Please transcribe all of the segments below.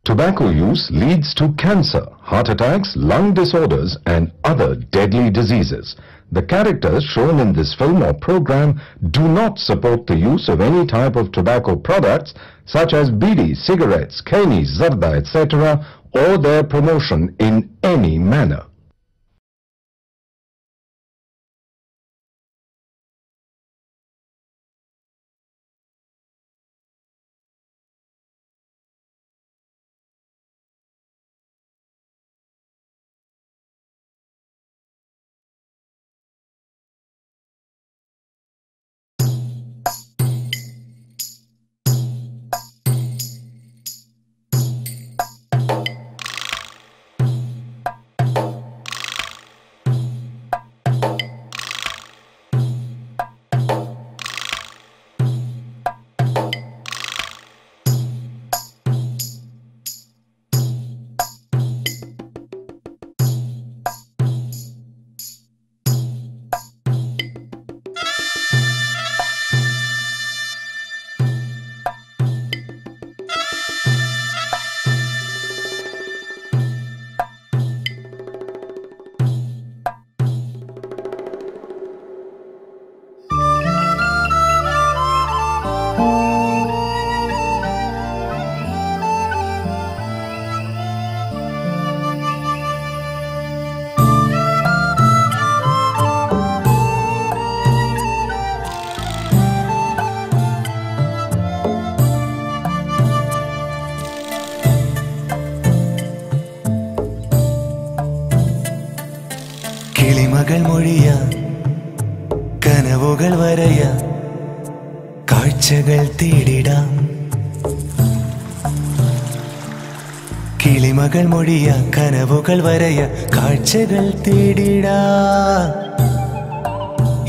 Tobacco use leads to cancer, heart attacks, lung disorders and other deadly diseases. The characters shown in this film or program do not support the use of any type of tobacco products such as bidi, cigarettes, khaini, zarda, etc. or their promotion in any manner. കിളിമകൾ മൊഴിയ കനവുകൾ വരയ കാഴ്ചകൾ തേടിടാം കിളിമകൾ മൊഴിയ കനവുകൾ വരയ കാഴ്ചകൾ തേടിടാം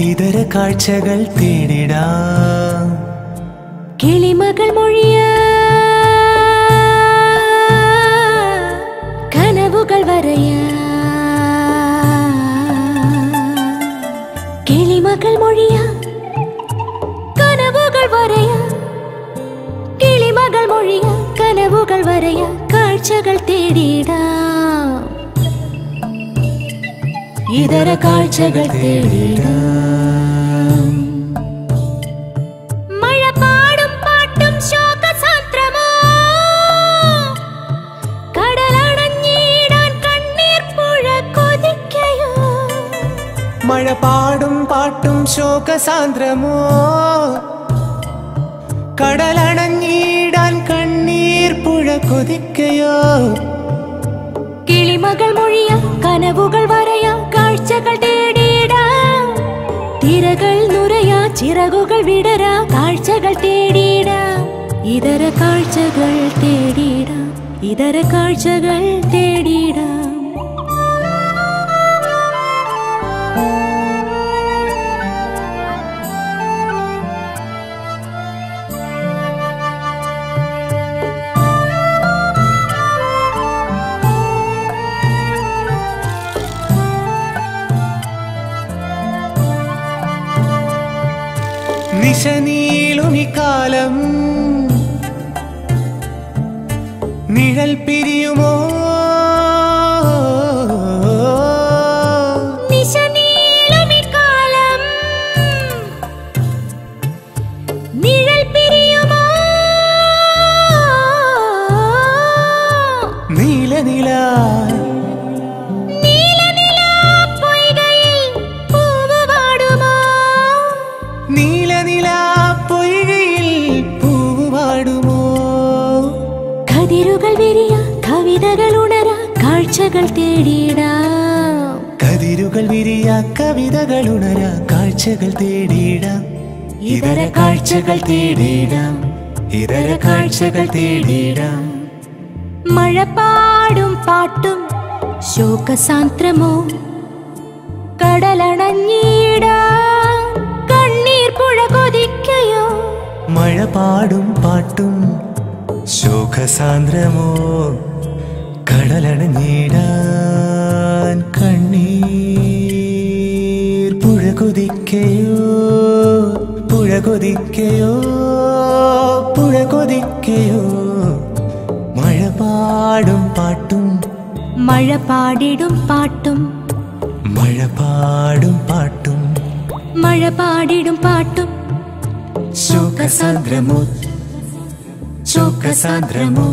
ഇതര കാഴ്ചകൾ തേടിടാം കിളിമകൾ മൊഴിയ കനവുകൾ വരയ കിളിമകൾ മൊഴിയ കനവുകൾ വരയ കിളിമകൾ മൊഴിയ കനവുകൾ വരയ കാഴ്ചകൾ തേടിടാം ഇതര കാഴ്ചകൾ തേടിടാം മഴ പാടും പാട്ടും ശോകസാന്ദ്രമോ കടലണഞ്ഞിടാൻ കണ്ണീർ പുഴ കൊതിക്കയോ മഴ പാടും പാട്ടും ശോകസാന്ദ്രമോ കടലണഞ്ഞിടാൻ കണ്ണീർ പുഴ കൊതിക്കയോ കിളിമകൾ മൊഴിയ കനവുകൾ വരയ കാഴ്ചകൾ തേടിടാം തിരകൾ നുരയാ ചിറകുകൾ വിടരാ കാഴ്ചകൾ തേടിടാം ഇതര കാഴ്ചകൾ തേടിടാം ഇതര കാഴ്ചകൾ തേടിടാം നിശനീളുമി കാലം നിഴൽ പിരിയുമോ നിശനീളുമി കാലം നിഴൽ പിരിയുമോ നീലനില കതിരുകൾ വിരിയ കവിതകൾ ഉണരാ കാഴ്ചകൾ തേടിടാം കതിരുകൾ വിരിയ കവിതകൾ ഉണരാ കാഴ്ചകൾ തേടിടാം ഇതര കാഴ്ചകൾ തേടിടാം ഇതര കാഴ്ചകൾ തേടിടാം മഴ പാടും പാട്ടും ശോകസാന്ദ്രമോ കടലണഞ്ഞിടാൻ കണ്ണീർ പുഴ കൊതിക്കയോ മഴ പാടും പാട്ടും ശോകസാന്ദ്രമോ കടലണഞ്ഞിടാൻ കണ്ണീർ പുഴ കൊതിക്കയോ പുഴ കൊതിക്കയോ പുഴ കൊതിക്കയോ മഴ പാട്ടും മഴ പാടിടും പാട്ടും മഴ പാടും പാട്ടും മഴ പാടിടും പാട്ടും ശോകസാന്ദ്രമോ ശോകസാന്ദ്രമോ.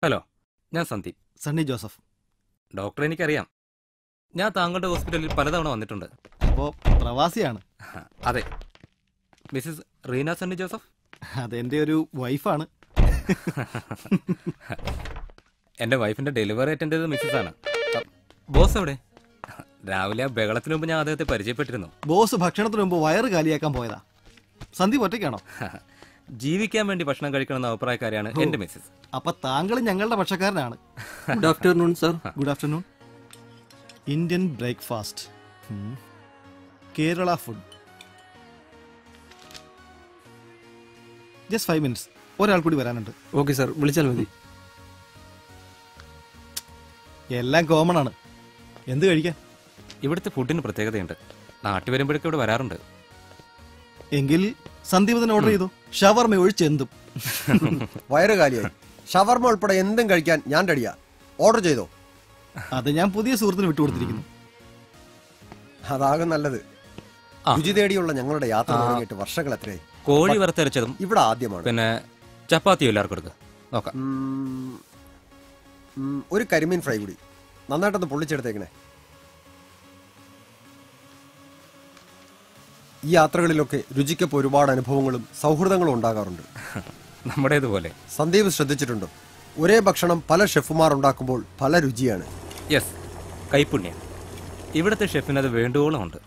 ഹലോ, ഞാൻ സന്ദീപ്. സണ്ണി ജോസഫ്. ഡോക്ടർ എനിക്കറിയാം. ഞാൻ താങ്കളുടെ ഹോസ്പിറ്റലിൽ പലതവണ വന്നിട്ടുണ്ട്. അപ്പോൾ പ്രവാസിയാണ്. അതെ, മിസ്സിസ് റീന സണ്ണി ജോസഫ്. അതെൻ്റെ ഒരു വൈഫാണ്. എൻ്റെ വൈഫിൻ്റെ ഡെലിവറി അറ്റൻഡ് ചെയ്തത് മിസ്സിസ് ആണ്. ബോസ് എവിടെ? രാവിലെ ആ ബഹളത്തിന് മുമ്പ് ഞാൻ അദ്ദേഹത്തെ പരിചയപ്പെട്ടിരുന്നു. ബോസ് ഭക്ഷണത്തിന് മുമ്പ് വയറ് കാലിയാക്കാൻ പോയതാ. സന്ദീപ് ഒറ്റയ്ക്കാണോ? ജീവിക്കാൻ വേണ്ടി ഭക്ഷണം കഴിക്കണമെന്ന അഭിപ്രായക്കാരിയാണ് എൻ്റെ മിസ്സിസ്. അപ്പൊ താങ്കൾ ഞങ്ങളുടെ പക്ഷക്കാരനാണ്. Good afternoon sir. Good afternoon. Indian breakfast, Kerala food. Just 5 minutes. ഒരാൾ കൂടി വരാനുണ്ട്. ഓക്കെ സർ, വിളിച്ചാൽ മതി. എല്ലാം കോമൺ ആണ്. എന്ത് കഴിക്കാൻ? ഇവിടുത്തെ ഫുഡിന് പ്രത്യേകതയുണ്ട്. നാട്ടിൽ വരുമ്പോഴേക്കും ഇവിടെ വരാറുണ്ട്. എങ്കിൽ സന്ദീപ് തന്നെ ഓർഡർ ചെയ്തു. ഷവർമ ഒഴിച്ച് എന്തും. വയറ് കാലിയായി. ഷവർമ ഉൾപ്പെടെ എന്തും കഴിക്കാൻ ഞാൻ റെഡിയാ. ഓർഡർ ചെയ്തോ? അത് ഞാൻ പുതിയ സുഹൃത്തിന് വിട്ടുകൊടുത്തിരിക്കുന്നു. അതാകും നല്ലത്. രുചി തേടിയുള്ള ഞങ്ങളുടെ യാത്ര തുടങ്ങിയിട്ട് വർഷങ്ങൾ എത്രയായി. കോഴി വറുത്തരച്ചതും ഇവിടെ ആദ്യമാണ്. പിന്നെ ചപ്പാത്തിയും എല്ലാവർക്കും എടുക്കുക. നോക്കാം. ഒരു കരിമീൻ ഫ്രൈ കൂടി നന്നായിട്ടൊന്ന് പൊള്ളിച്ചെടുത്തേക്കണേ. ഈ യാത്രകളിലൊക്കെ രുചിക്കൊപ്പം ഒരുപാട് അനുഭവങ്ങളും സൗഹൃദങ്ങളും ഉണ്ടാകാറുണ്ട്. നമ്മുടേതുപോലെ. സന്ദീപ് ശ്രദ്ധിച്ചിട്ടുണ്ടോ? ഒരേ ഭക്ഷണം പല ഷെഫുമാർ ഉണ്ടാക്കുമ്പോൾ പല രുചിയാണ്. യെസ്, കൈപ്പുണ്യം. ഇവിടുത്തെ ഷെഫിനത് വേണ്ടുവോളം ഉണ്ട്.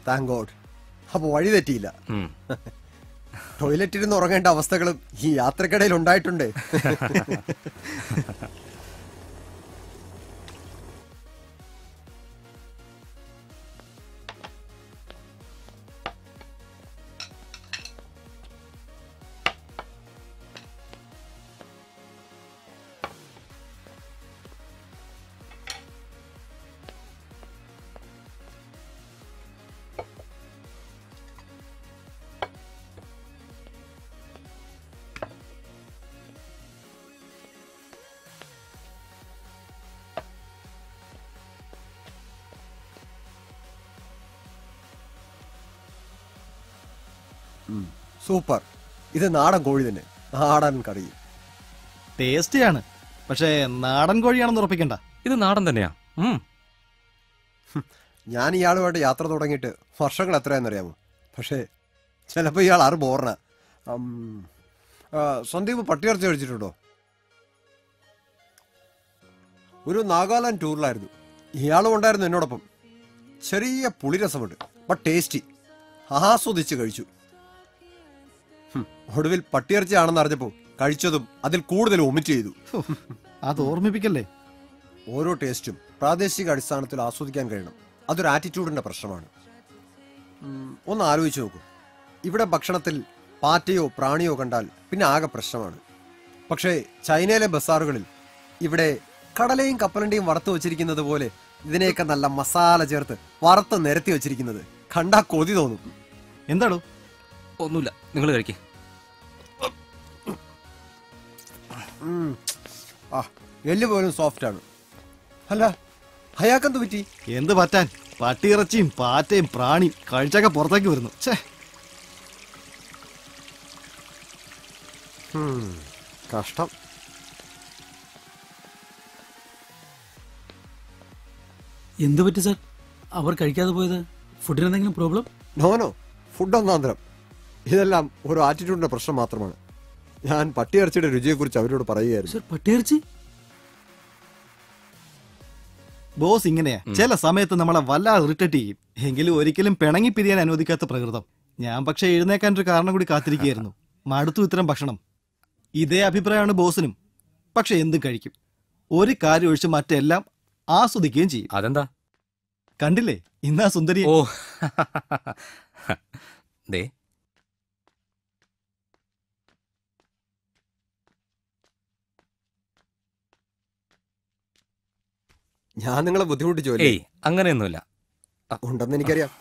Thank God. അപ്പോൾ വഴി തെറ്റിയില്ല. ടോയ്ലറ്റിരുന്ന് ഉറങ്ങേണ്ട അവസ്ഥകളും ഈ യാത്രക്കിടയിൽ ഉണ്ടായിട്ടുണ്ട്. സൂപ്പർ. ഇത് നാടൻ കോഴി തന്നെ. നാടൻ കറി ടേസ്റ്റിയാണ്. പക്ഷേ നാടൻ കോഴിയാണെന്ന് ഉറപ്പിക്കണ്ട. ഇത് നാടൻ തന്നെയാ. ഞാൻ ഇയാളുമായിട്ട് യാത്ര തുടങ്ങിയിട്ട് വർഷങ്ങൾ എത്രയാണെന്നറിയാമോ? പക്ഷേ ചിലപ്പോൾ ഇയാൾ ആറ് ബോർണ. സന്ദീപ് പട്ടിയിറച്ചി കഴിച്ചിട്ടുണ്ടോ? ഒരു നാഗാലാൻഡ് ടൂറിലായിരുന്നു. ഇയാളും ഉണ്ടായിരുന്നു എന്നോടൊപ്പം. ചെറിയ പുളിരസമുണ്ട്, ബട്ട് ടേസ്റ്റി. ആസ്വദിച്ച് കഴിച്ചു. ഒടുവിൽ പട്ടിയിറച്ചിയാണെന്ന് അറിഞ്ഞപ്പോൾ കഴിച്ചതും അതിൽ കൂടുതൽ ഒമിറ്റ് ചെയ്തു. അത് ഓർമ്മിപ്പിക്കല്ലേ. ഓരോ ടേസ്റ്റും പ്രാദേശിക അടിസ്ഥാനത്തിൽ ആസ്വദിക്കാൻ കഴിയണം. അതൊരു ആറ്റിറ്റ്യൂഡിന്റെ പ്രശ്നമാണ്. ഒന്ന് ആലോചിച്ച് നോക്കൂ. ഇവിടെ ഭക്ഷണത്തിൽ പാറ്റയോ പ്രാണിയോ കണ്ടാൽ പിന്നെ ആകെ പ്രശ്നമാണ്. പക്ഷേ ചൈനയിലെ ബസാറുകളിൽ ഇവിടെ കടലയും കപ്പലണ്ടിയും വറുത്ത് വെച്ചിരിക്കുന്നത് പോലെ ഇതിനെയൊക്കെ നല്ല മസാല ചേർത്ത് വറുത്ത് നിരത്തി വെച്ചിരിക്കുന്നത് കണ്ടാ കൊതി തോന്നും. എന്താടോ? ഒന്നുമില്ല, നിങ്ങൾ കഴിക്കേ. എല്ല് പോലും സോഫ്റ്റ് ആണ്. അല്ല, അയാൾക്കെന്ത് പറ്റി? എന്ത് പറ്റാൻ? പട്ടിയിറച്ചിയും പാറ്റയും പ്രാണിയും കഴിച്ചൊക്കെ പുറത്തേക്ക് വരുന്നു. കഷ്ടം. എന്ത് പറ്റി സാർ? അവർ കഴിക്കാതെ പോയത്? ഫുഡിന് എന്തെങ്കിലും പ്രോബ്ലം? നോനോ, ഫുഡ് ഒന്നാന്തരം. ഇതെല്ലാം ഒരു ആറ്റിറ്റ്യൂഡിന്റെ പ്രശ്നം മാത്രമാണ്. ഞാൻ പട്ടിയിറച്ചിയുടെ രുചിയെക്കുറിച്ച് അവരോട് പറയുകയായിരുന്നു. സാർ, പട്ടിയിറച്ചി? ബോസ് ഇങ്ങനെയാ. ചില സമയത്ത് നമ്മളെ വല്ലാതെ ഇറിറ്റേറ്റ് ചെയ്യും. എങ്കിലും ഒരിക്കലും പിണങ്ങി പിരിയാൻ അനുവദിക്കാത്ത പ്രകൃതം. ഞാൻ പക്ഷെ എഴുന്നേക്കാൻ ഒരു കാരണം കൂടി കാത്തിരിക്കുകയായിരുന്നു. മടുത്തു ഇത്തരം ഭക്ഷണം. ഇതേ അഭിപ്രായമാണ് ബോസിനും. പക്ഷെ എന്തും കഴിക്കും. ഒരു കാര്യം ഒഴിച്ച് മറ്റെല്ലാം ആസ്വദിക്കുകയും ചെയ്യും. അതെന്താ? കണ്ടില്ലേ ഇന്നാ സുന്ദരി. ഓ ദേ, ഞാൻ നിങ്ങളെ ബുദ്ധിമുട്ടിച്ചോ? ഏയ് അങ്ങനെയൊന്നുമില്ല. ഉണ്ടെന്ന് എനിക്കറിയാം.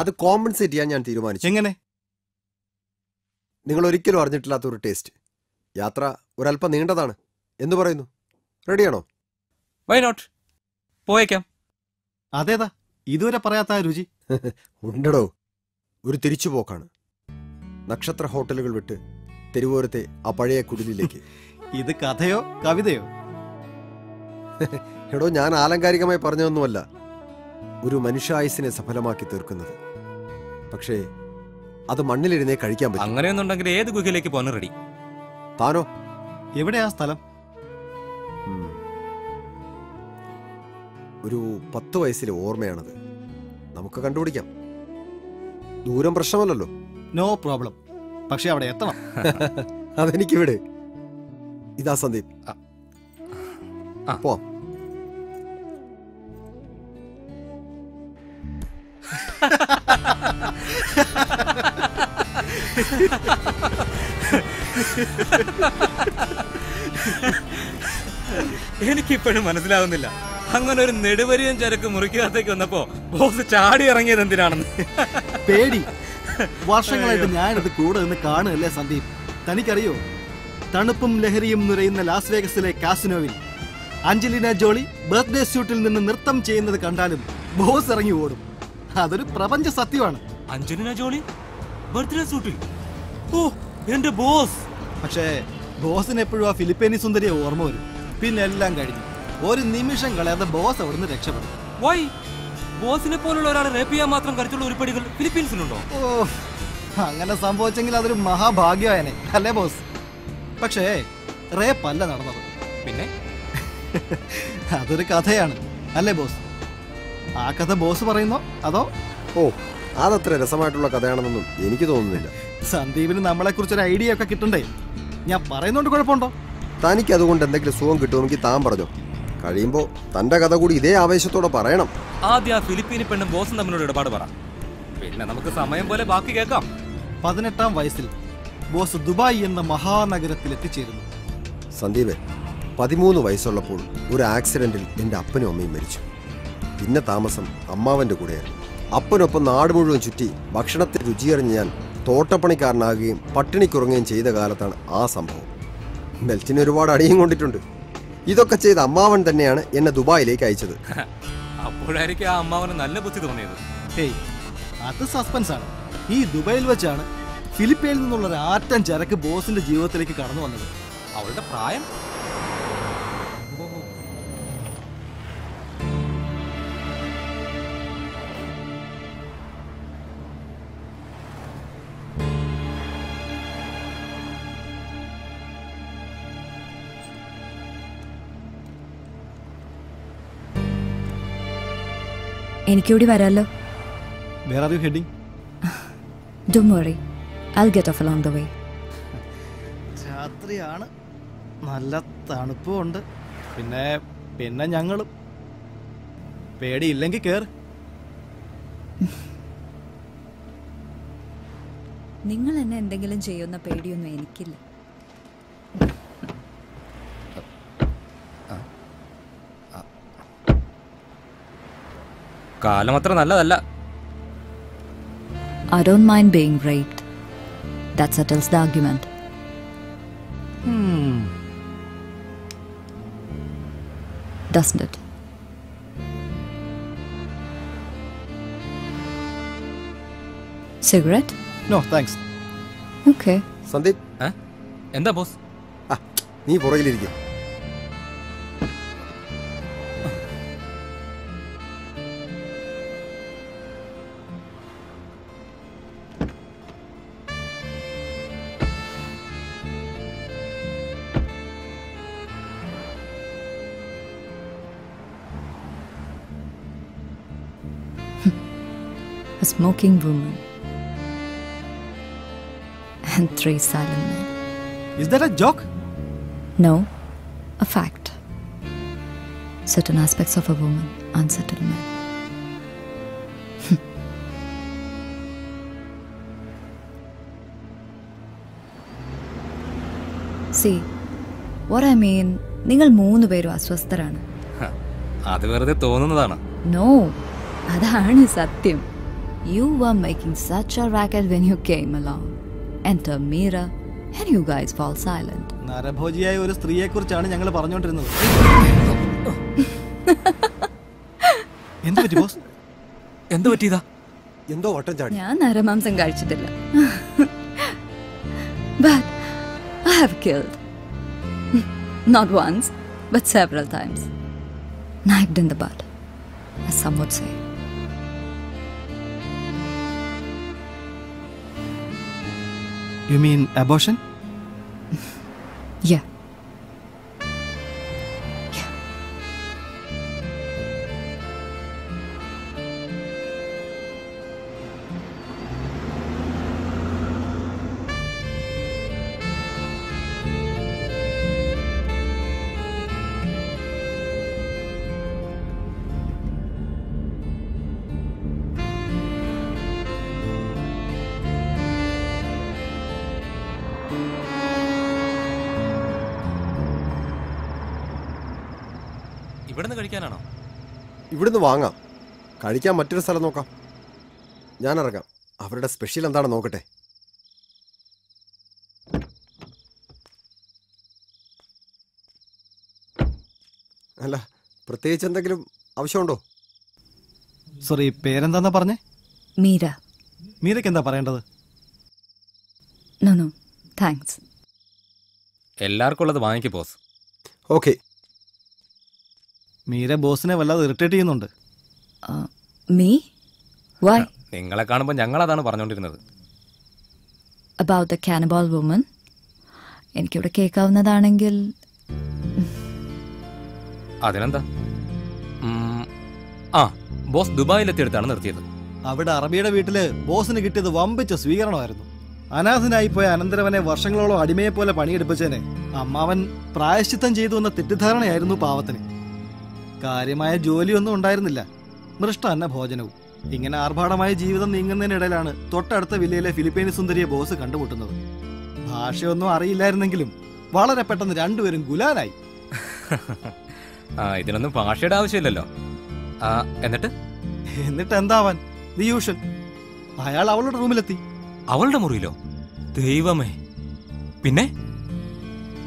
അത് കോമ്പൻസേറ്റ് ചെയ്യാൻ ഞാൻ തീരുമാനിച്ചു. എങ്ങനെ? നിങ്ങൾ ഒരിക്കലും അറിഞ്ഞിട്ടില്ലാത്ത ഒരു ടേസ്റ്റ്. യാത്ര ഒരല്പം നീണ്ടതാണ് എന്ന് പറയുന്നു. റെഡിയാണോ? വൈ നോട്ട്, പോയേക്കാം. അതേതാ ഇതുവരെ പറയാത്ത ആ രുചി? ഉണ്ടടോ, ഒരു തിരിച്ചുപോക്കാണ്. നക്ഷത്ര ഹോട്ടലുകൾ വിട്ട് തെരുവോരത്തെ ആ പഴയ കുടിലിലേക്ക്. ഇത് കഥയോ കവിതയോ? എടോ, ഞാൻ ആലങ്കാരികമായി പറഞ്ഞതൊന്നുമല്ല. ഒരു മനുഷ്യായുസിനെ സഫലമാക്കി തീർക്കുന്നത്. പക്ഷേ അത് മണ്ണിലിരുന്നേ കഴിക്കാൻ പറ്റും. അങ്ങനെയൊന്നുണ്ടെങ്കിൽ ഏത് ഗുഹയിലേക്ക് പോകാൻ റെഡി. താനോ? എവിടെയാ സ്ഥലം? ഒരു 10 വയസ്സിലെ ഓർമ്മയാണത്. നമുക്ക് കണ്ടുപിടിക്കാം. ദൂരം പ്രശ്നമല്ലല്ലോ. No problem. പക്ഷെ അവിടെ എത്തണം. അതെനിക്കിവിടെ. ഇതാ സന്ദീപ്, പോവാം. എനിക്കിപ്പോഴും മനസ്സിലാവുന്നില്ല, അങ്ങനെ ഒരു നെടുവരിയും ചരക്ക് മുറിക്കകത്തേക്ക് വന്നപ്പോ ബോസ് ചാടി ഇറങ്ങിയത് എന്തിനാണെന്ന്. പേടി. വർഷങ്ങളായിട്ട് ഞാനിത് കൂടെ നിന്ന് കാണുകയല്ലേ സന്ദീപ്. തനിക്കറിയോ, തണുപ്പും ലഹരിയും നിറയുന്ന ലാസ് വേഗസിലെ കാസിനോവിൽ അഞ്ജലിന ജോളി ബർത്ത്ഡേ സ്യൂട്ടിൽ നിന്ന് നൃത്തം ചെയ്യുന്നത് കണ്ടാലും ബോസ് ഇറങ്ങി ഓടും. അതൊരു പ്രപഞ്ച സത്യമാണ്. അഞ്ജലിന ജോളി ബർത്ത്ഡേ സ്യൂട്ടിൽ? ഓ എന്റെ ബോസ്. പക്ഷേ ബോസിന് എപ്പോഴും ആ ഫിലിപ്പീനി സുന്ദരിയെ ഓർമ്മ വരും. പിന്നെ എല്ലാം കഴിഞ്ഞു. ഒരു നിമിഷം കളയാതെ ബോസ് അവിടുന്ന് രക്ഷപ്പെടും. വൈ? ബോസിനെ പോലുള്ള ഒരാളെ റേപ്പ് ചെയ്യാൻ മാത്രം കരുത്തുള്ള ഉരുപ്പടികൾ ഫിലിപ്പീൻസിലുണ്ടോ? ഓ, അങ്ങനെ സംഭവിച്ചെങ്കിൽ അതൊരു മഹാഭാഗ്യമായനെ അല്ലേ ബോസ്? പക്ഷേ റേപ്പല്ല നടന്നത്. പിന്നെ അതൊരു കഥയാണ് അല്ലേ ബോസ്? ആ കഥ ബോസ് പറയുന്നോ അതോ? ഓ, അതത്ര രസമായിട്ടുള്ള കഥയാണെന്നൊന്നും എനിക്ക് തോന്നുന്നില്ല. സന്ദീപിന് നമ്മളെ കുറിച്ചൊരു ഐഡിയ ഒക്കെ കിട്ടണ്ടേ? ഞാൻ പറയുന്നോണ്ട് കുഴപ്പമുണ്ടോ? തനിക്ക് അതുകൊണ്ട് എന്തെങ്കിലും സുഖം കിട്ടുമെങ്കിൽ താൻ പറഞ്ഞോ. കഴിയുമ്പോ തന്റെ കഥ കൂടി ഇതേ ആവേശത്തോടെ പറയണം. ആദ്യം ആ ഫിലിപ്പീനി പെണ്ണും ബോസും തമ്മിലുള്ള ഇടപാട് പറ, പിന്നെ നമുക്ക് സമയം പോലെ ബാക്കി കേൾക്കാം. 18-ാം വയസ്സിൽ ബോസ് ദുബായ് എന്ന മഹാനഗരത്തിൽ എത്തിച്ചേരുന്നു. സന്ദീപ്, 13 വയസ്സുള്ളപ്പോൾ ഒരു ആക്സിഡന്റിൽ എന്റെ അപ്പനും അമ്മയും മരിച്ചു. പിന്നെ താമസം അമ്മാവന്റെ കൂടെയായിരുന്നു. അപ്പനൊപ്പം നാട് മുഴുവൻ ചുറ്റി ഭക്ഷണത്തെ രുചിയറിഞ്ഞ് ഞാൻ തോട്ടപ്പണിക്കാരനാകുകയും പട്ടിണിക്കുറങ്ങുകയും ചെയ്ത കാലത്താണ് ആ സംഭവം. ബെൽറ്റിന് ഒരുപാട് അടിയും കൊണ്ടിട്ടുണ്ട്. ഇതൊക്കെ ചെയ്ത അമ്മാവൻ തന്നെയാണ് എന്നെ ദുബായിലേക്ക് അയച്ചത്. അപ്പോഴായിരിക്കും ആ അമ്മാവന് നല്ല ബുദ്ധി തോന്നിയത്. ഹേയ്, അത് സസ്പെൻസ് ആണ്. ഈ ദുബായിൽ വെച്ചാണ് ഫിലിപ്പീനിൽ നിന്നുള്ള ഒരു ആറ്റം ചരക്ക് ബോസിന്റെ ജീവിതത്തിലേക്ക് കടന്നു വന്നത്. അവളുടെ പ്രായം? എനിക്കിവിടെ വരാമല്ലോ. Where are you heading? Don't worry, I'll get off along the way. രാത്രിയാണ്, നല്ല തണുപ്പും ഉണ്ട്. പിന്നെ ഞങ്ങളും. പേടിയില്ലെങ്കിൽ കേറ്. നിങ്ങൾ എന്നെ എന്തെങ്കിലും ചെയ്യുന്ന പേടിയൊന്നും എനിക്കില്ല. കാലം അത്ര നല്ലതല്ല. I don't mind being raped. That settles the argument. Doesn't it? Cigarette? No, thanks. Okay. Sandeep, എന്താ ബോസ്? നീ പുറകിലിരിക്കും. A smoking woman and 3 silent men. Is that a joke? No, a fact. Certain aspects of a woman unsettle men. See, what I mean, നിങ്ങൾ 3 പേരും അസ്വസ്ഥരാണ്. അത് വെറുതെ തോന്നുന്നതാണ്. No, അതാണ് സത്യം. You were making such a racket when you came along. Enter Meera and you guys fall silent. നരഭോജിയായ ഒരു സ്ത്രീയെ കുറിച്ചാണ് ഞങ്ങൾ പറഞ്ഞുകൊണ്ടിരുന്നത്. എന്ത് പറ്റി ബോസ്? എന്ത് പറ്റിയതാ? എന്തോ വട്ടം ചാടി. ഞാൻ നരമാംസം കഴിച്ചിട്ടില്ല. But I have killed. Not once, but several times. Knifed in the butt, as some would say. You mean abortion? Yeah. ഇവിടുന്ന് കഴിക്കാനാണോ? ഇവിടുന്ന് വാങ്ങാം. കഴിക്കാൻ മറ്റൊരു സ്ഥലം നോക്കാം. ഞാൻ ഇറങ്ങാം. അവരുടെ സ്പെഷ്യൽ എന്താണ് നോക്കട്ടെ. അല്ല, പ്രത്യേകിച്ച് എന്തെങ്കിലും ആവശ്യമുണ്ടോ? സോറി, പേരെന്താന്നാ പറഞ്ഞേ? Meera. മീരയ്ക്ക് എന്താ പറയേണ്ടത്? No, thanks. എല്ലാവർക്കും ഉള്ളത് വാങ്ങിക്ക് ബോസ്. ഓക്കെ. മീര ബോസിനെ വല്ലാതെ ഇറിറ്റേറ്റ് ചെയ്യുന്നുണ്ട്. Me? Why? നിങ്ങളെ കാണുമ്പോൾ ഞങ്ങൾ അതാണ് പറഞ്ഞുകൊണ്ടിരുന്നത്. About the cannibal woman? എനിക്കിവിടെ കേൾക്കാവുന്നതാണെങ്കിൽ. അതിനെന്താ? ബോസ് ദുബായിലെത്തിയെടുത്താണ് നിർത്തിയത്. അവിടെ അറബിയുടെ വീട്ടില് ബോസിന് കിട്ടിയത് വമ്പിച്ച സ്വീകരണമായിരുന്നു. അനാഥനായി പോയ അനന്തരവനെ വർഷങ്ങളോളം അടിമയെ പോലെ പണിയെടുപ്പിച്ചേനെ അമ്മാവൻ പ്രായശ്ചിത്തം ചെയ്തു എന്ന തെറ്റിദ്ധാരണയായിരുന്നു പാവത്തിന്. കാര്യമായ ജോലിയൊന്നും ഉണ്ടായിരുന്നില്ല, മൃഷ്ടാന്ന ഭോജനവും. ഇങ്ങനെ ആർഭാടമായ ജീവിതം നീങ്ങുന്നതിനിടയിലാണ് തൊട്ടടുത്ത വില്ലയിലെ ഫിലിപ്പീനി സുന്ദരിയെ ബോസ് കണ്ടുമുട്ടുന്നത്. ഭാഷയൊന്നും അറിയില്ലായിരുന്നെങ്കിലും വളരെ പെട്ടെന്ന് രണ്ടുപേരും ഗുലാനായി. ഇതിനൊന്നും ഭാഷയുടെ ആവശ്യമില്ലല്ലോ. എന്നിട്ട് എന്താവാൻ, ദി യൂഷ്വൽ. അയാൾ അവളുടെ റൂമിലെത്തി. അവളുടെ മുറിയിലോ? ദൈവമേ. പിന്നെ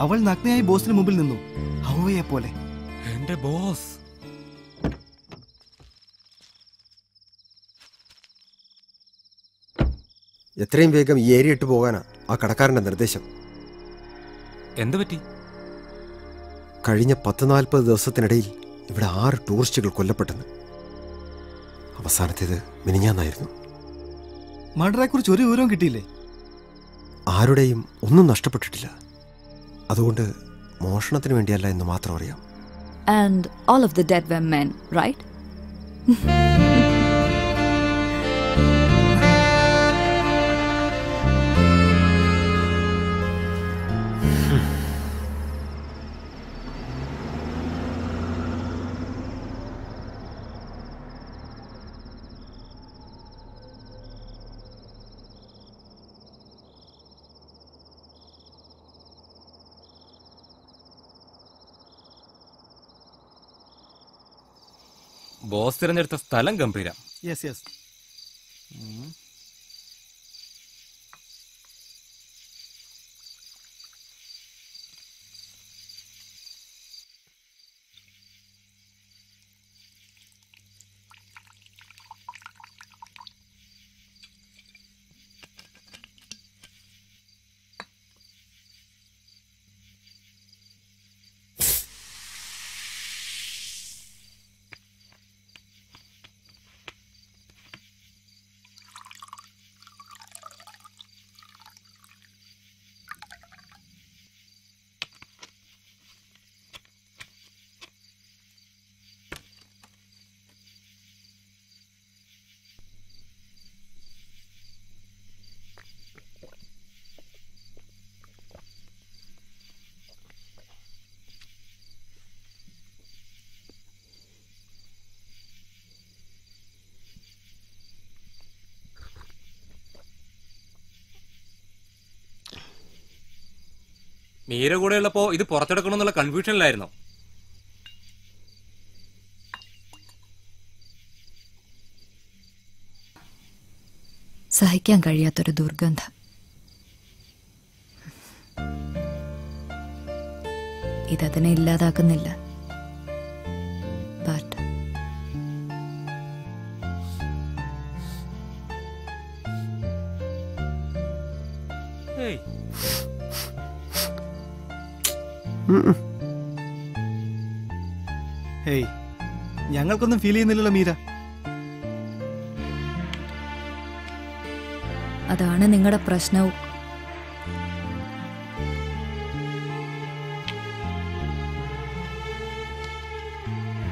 അവൾ നഗ്നയായി ബോസിന് മുമ്പിൽ നിന്നു, ഹൗവയെ പോലെ. എന്റെ ബോസ്. എത്രയും വേഗം ഈ ഏരിയ ഇട്ട് പോകാനാ ആ കടക്കാരന്റെ നിർദ്ദേശം. എന്തു പറ്റി? കഴിഞ്ഞ 10-40 ദിവസത്തിനിടയിൽ ഇവിടെ 6 ടൂറിസ്റ്റുകൾ കൊല്ലപ്പെട്ടെന്ന്. അവസാനത്തേത് മിനിഞ്ഞാന്നായിരുന്നു. മർഡറെക്കുറിച്ച് ഒരു വിവരവും കിട്ടിയില്ലേ? ആരുടെയും ഒന്നും നഷ്ടപ്പെട്ടിട്ടില്ല. അതുകൊണ്ട് മോഷണത്തിന് വേണ്ടിയല്ല എന്ന് മാത്രം അറിയാം. And all of the dead were men, right? Boss തിരഞ്ഞെടുത്ത സ്ഥലം ഗംഭീരം. യെസ്. മീര കൂടെ ഉള്ളപ്പോ ഇത് പുറത്തെടുക്കണമെന്നുള്ള കൺഫ്യൂഷനിലായിരുന്നു. സഹിക്കാൻ കഴിയാത്തൊരു ദുർഗന്ധം. ഇതതിനെ ഇല്ലാതാക്കുന്നില്ല. ബട്ട് ഹേയ്, ഞങ്ങൾക്കൊന്നും ഫീൽ ചെയ്യുന്നില്ലല്ലോ മീര. അതാണ് നിങ്ങളുടെ പ്രശ്നവും.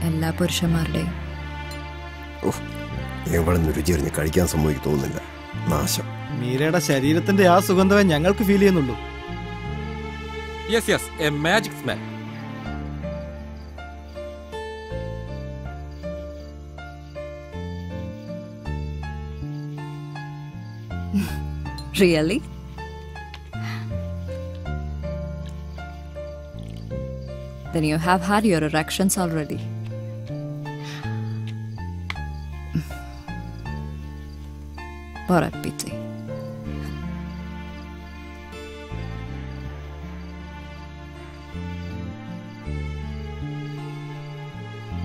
എല്ലാ പുരുഷന്മാരുടെയും. എവളെന്ന് രുചിയറിഞ്ഞ് കഴിക്കാൻ സമ്മതിക്ക് തോന്നുന്നില്ല. നാശം. മീരയുടെ ശരീരത്തിന്റെ ആ സുഗന്ധമേ ഞങ്ങൾക്ക് ഫീൽ ചെയ്യുന്നുള്ളൂ. Yes yes, A magic smell. Really? Then you have had your erections already. What a pity.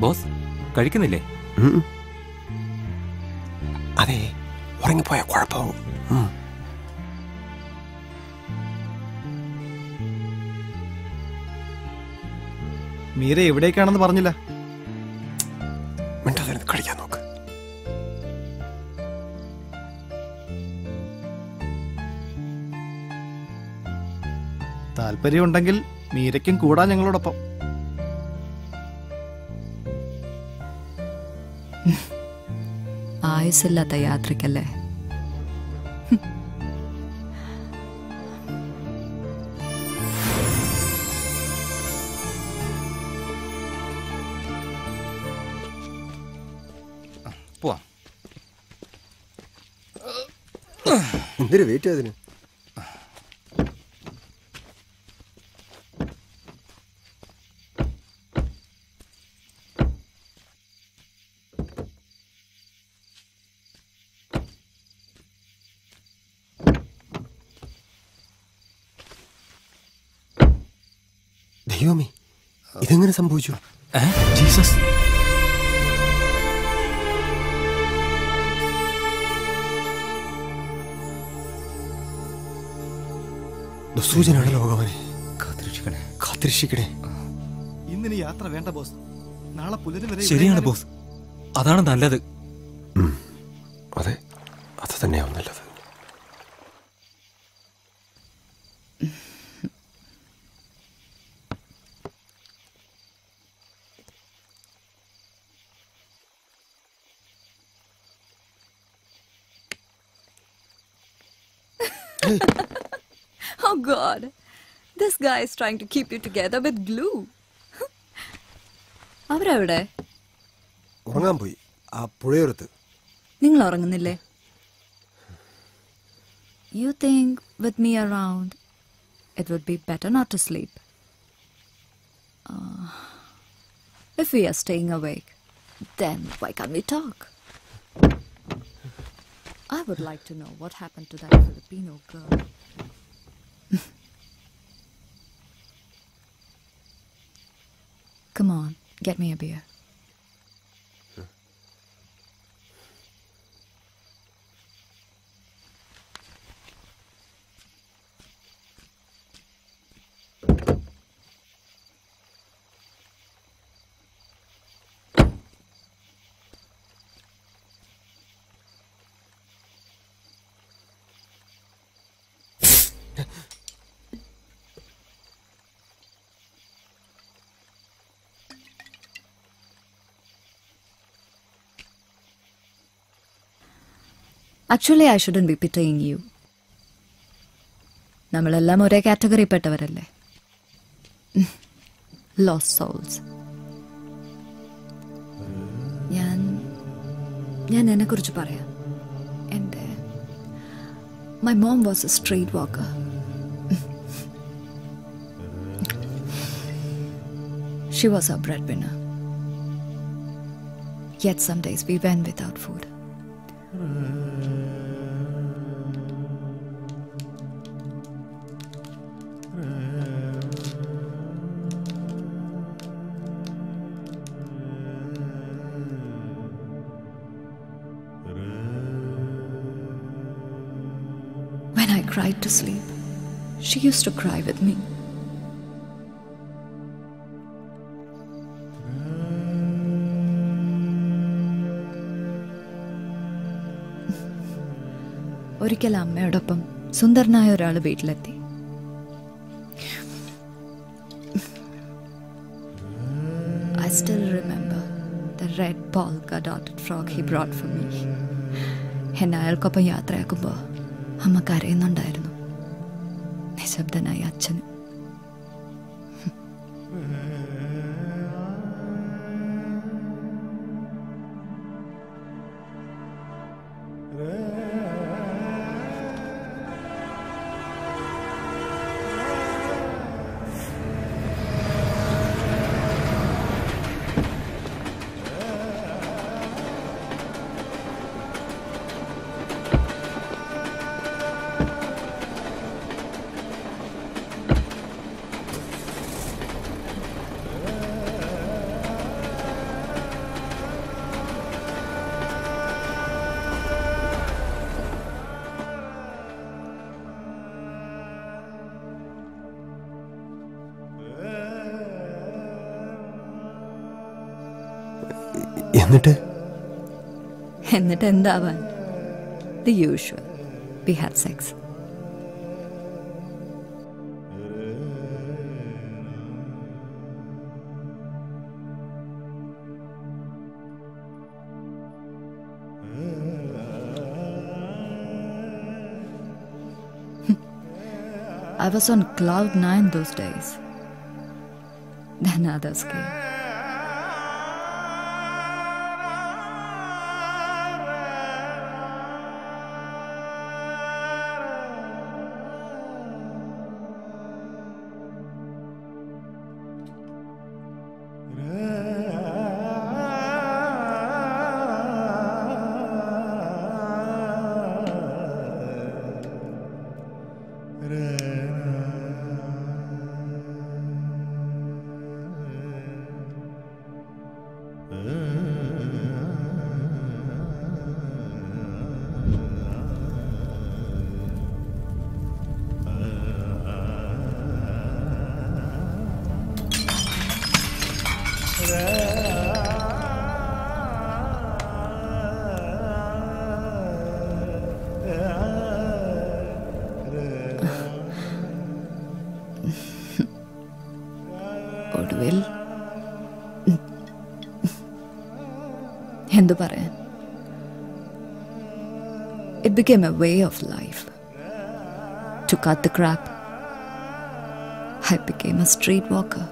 Boss കഴിക്കുന്നില്ലേ? അതെ, ഉറങ്ങിപ്പോയ കുഴപ്പമാവും. മീര എവിടേക്കാണെന്ന് പറഞ്ഞില്ല. മിണ്ടാതിരുന്ന് കഴിക്കാൻ നോക്ക്. താല്പര്യമുണ്ടെങ്കിൽ മീരയ്ക്കും കൂടാ ഞങ്ങളോടൊപ്പം. ആയുസില്ലാത്ത യാത്രയ്ക്കല്ലേ? പോവാം. എന്തിനു വെയിറ്റ് ചെയ്തതിന്? ദൈവമേ, ഇതെങ്ങനെ സംഭവിച്ചു? ജീസസ്, ദുസൂചനാണല്ലോ ഭഗവാനെ. കാത്തിരക്ഷിക്കണേ. ഇന്നിനി യാത്ര വേണ്ട ബോസ്. നാളെ പുലരി വരെ. ശരിയാണ് ബോസ്, അതാണ് നല്ലത്. അതെ, അത് തന്നെയാവും നല്ലത്. Oh God, this guy is trying to keep you together with glue. അവരെവിടെ? ഉറങ്ങാൻ പോയി. ആ പുഴയോരത്ത്. നിങ്ങൾ ഉറങ്ങുന്നില്ലേ? You think with me around it would be better not to sleep? If we are staying awake, then why can't we talk? I would like to know what happened to that Filipino girl. Come on, get me a beer. Actually, I shouldn't be pitying you. നമ്മളെല്ലാം ഒരേ category പെട്ടവരല്ലേ? Lost souls. ഞാൻ എന്നെക്കുറിച്ച് പറയാം. My mom was a street walker. She was our breadwinner. Yet some days we went without food. cried to sleep, she used to cry with me. ഒരിക്കൽ അമ്മയോടൊപ്പം സുന്ദരനായ ഒരാൾ വീട്ടിലെത്തി. I still remember the red polka dotted frock he brought for me. എന്നെ അയാൾക്കൊപ്പം യാത്രയാക്കുമ്പോൾ അമ്മ കരയുന്നുണ്ടായിരുന്നു. നിശബ്ദനായി അച്ഛനും. എന്നിട്ട് എന്താവാൻ? The usual. We had sex. I was on cloud 9 those days. Then others came. ഒടുവിൽ എന്തു പറയാൻ? It became a way of life. To cut the crap, I became a streetwalker.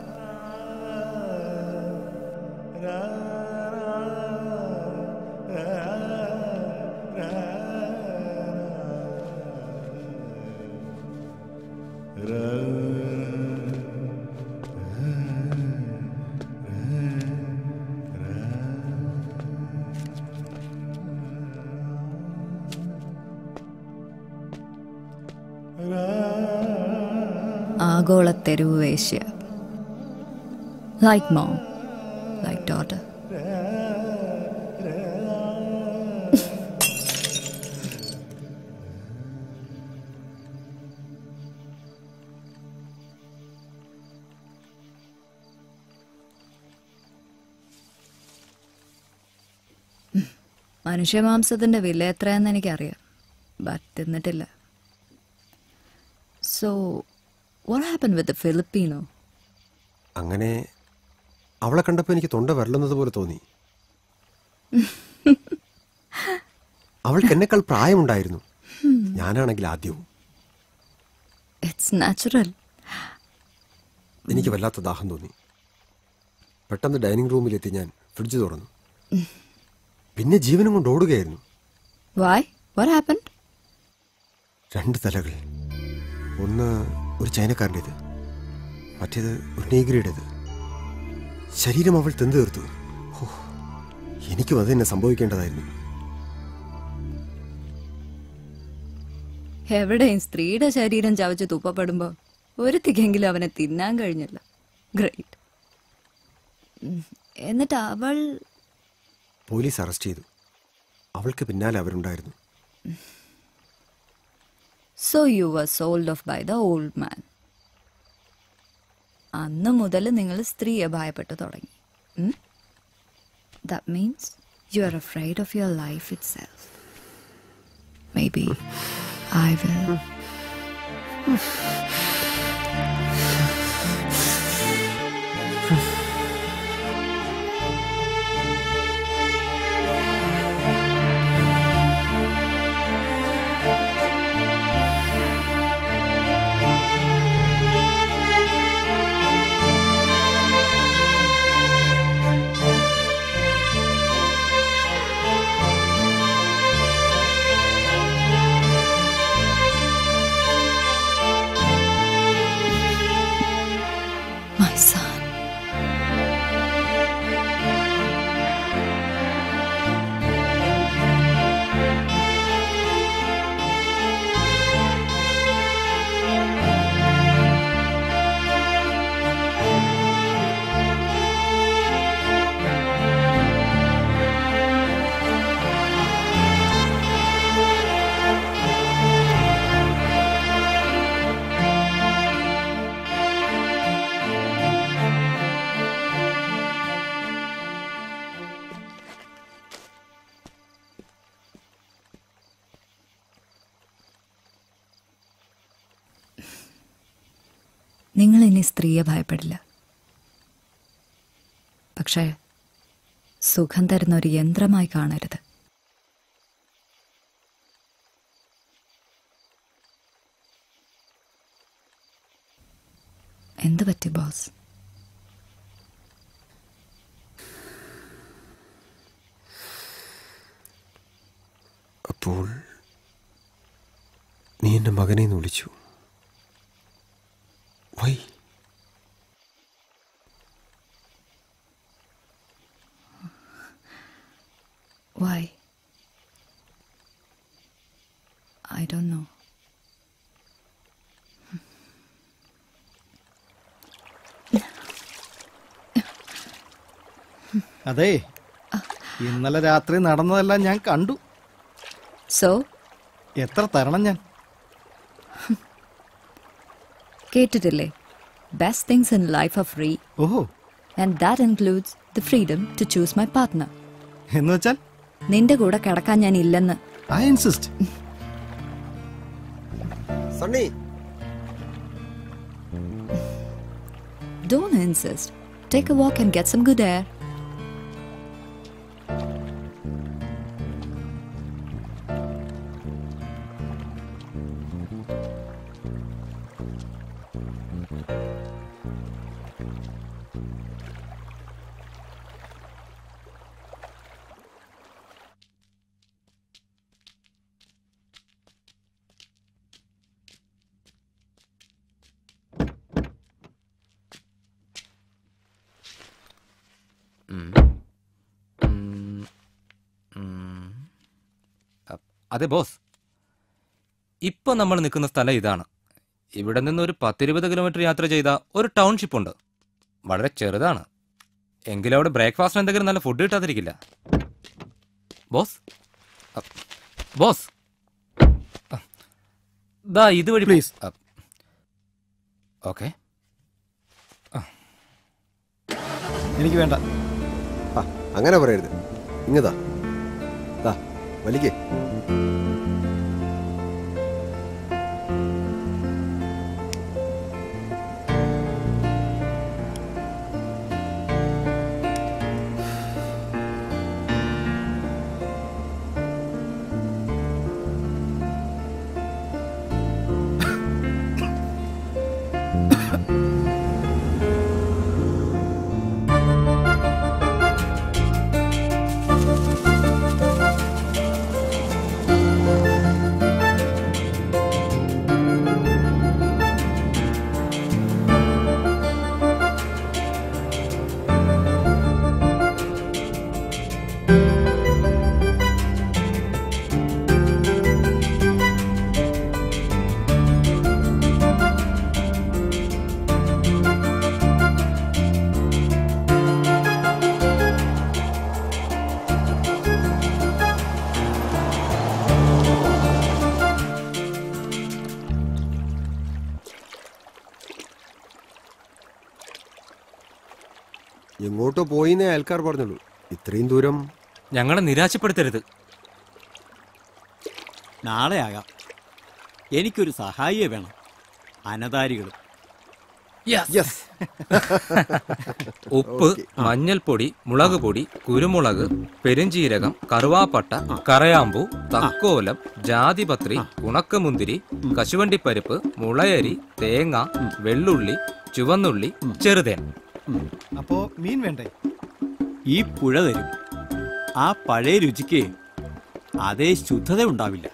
ആഗോള തെരുവ് വേശ്യ. Like mom, like daughter. മനുഷ്യമാംസത്തിന്റെ വില എത്രയാണെന്ന് എനിക്കറിയാം, but തിന്നിട്ടില്ല. So, what happened with the Filipino? അങ്ങനെ അവളെ കണ്ടപ്പോൾ എനിക്ക് തൊണ്ട വരളുന്നത് പോലെ തോന്നി. അവൾക്ക് എന്നെക്കാൾ പ്രായമുണ്ടായിരുന്നു, ഞാനാണെങ്കിൽ ആദ്യവും. It's natural. എനിക്ക് വല്ലാത്ത ദാഹം തോന്നി. പെട്ടെന്ന് ഡൈനിങ് റൂമിലെത്തി ഞാൻ ഫ്രിഡ്ജ് തുറന്നു. പിന്നെ ജീവനും കൊണ്ട് ഓടുകയായിരുന്നു. Why? What happened? 2 തലകൾ. ഒന്ന് ഒരു ചൈനക്കാരൻ്റേത്, മറ്റേത് ഒരു നീഗ്രിയുടേത്. ശരീരം അവൾ തിന്നു തീർത്തു. എനിക്കും അത് തന്നെ സംഭവിക്കേണ്ടതായിരുന്നു. എവിടെയും സ്ത്രീയുടെ ശരീരം ചവച്ച് തുപ്പപ്പെടുമ്പോ ഒരുത്തിക്കെങ്കിലും അവനെ തിന്നാൻ കഴിഞ്ഞില്ല. ഗ്രേറ്റ്. എന്നിട്ട് അവൾ പോലീസ് അറസ്റ്റ് ചെയ്തു. അവൾക്ക് പിന്നാലെ അവരുണ്ടായിരുന്നു. So you were sold off by the old man. അന്ന് മുതൽ നിങ്ങൾ സ്ത്രീയെ ഭയപ്പെട്ടു തുടങ്ങി. That means you are afraid of your life itself. Maybe I will. My son. നിങ്ങൾ ഇനി സ്ത്രീയെ ഭയപ്പെടില്ല. പക്ഷേ സുഖം തരുന്ന ഒരു യന്ത്രമായി കാണരുത്. എന്ത് പറ്റി ബോസ്? അപ്പോൾ നീ എൻ്റെ മകനെ എന്ന് വിളിച്ചു. Why? Why? I don't know. അതെ, ഇന്നലെ രാത്രി നടന്നതെല്ലാം ഞാൻ കണ്ടു. So? എത്ര തരണം ഞാൻ? കേട്ടിട്ടില്ലേ? Best things in life are free. ഓഹോ. And that includes the freedom to choose my partner. എന്ന് വെച്ചാൽ? നിന്റെ കൂടെ കിടക്കാൻ ഞാൻ ഇല്ലെന്ന്. I insist. Sunny. Don't insist. Take a walk and get some good air. അതെ ബോസ്, ഇപ്പൊ നമ്മൾ നിൽക്കുന്ന സ്ഥലം ഇതാണ്. ഇവിടെ നിന്ന് ഒരു 10-20 കിലോമീറ്റർ യാത്ര ചെയ്ത ഒരു ടൗൺഷിപ്പ് ഉണ്ട്. വളരെ ചെറുതാണ്. എങ്കിലും അവിടെ ബ്രേക്ക്ഫാസ്റ്റ് എന്തെങ്കിലും നല്ല ഫുഡ് കിട്ടാതിരിക്കില്ല. ബോസ്, ബോസ്, ദാ ഇതുവഴി പ്ലീസ്. ഓക്കെ. എനിക്ക് വേണ്ട. അങ്ങനെ പറയരുത്. ഇങ്ങതാ വലിക്കേ. എങ്ങോട്ടോ പോയിന്നേ അയൽക്കാർ പറഞ്ഞുള്ളൂ. ഇത്രയും ദൂരം ഞങ്ങളെ നിരാശപ്പെടുത്തരുത്. നാളെ ആകാം. എനിക്കൊരു സഹായിയെ വേണം. അനതാരികളും. ഉപ്പ്, മഞ്ഞൾപ്പൊടി, മുളക് പൊടി, കുരുമുളക്, പെരുംജീരകം, കറുവാപ്പട്ട, കറയാമ്പൂ, തക്കോലം, ജാതിപത്രി, ഉണക്കമുന്തിരി, കശുവണ്ടിപ്പരിപ്പ്, മുളയരി, തേങ്ങ, വെള്ളുള്ളി, ചുവന്നുള്ളി, ചെറുതേൻ. അപ്പോ മീൻ വേണ്ടേ? ഈ പുഴ തരും. ആ പഴയ രുചിക്ക് അതേ ശുദ്ധത ഉണ്ടാവില്ല.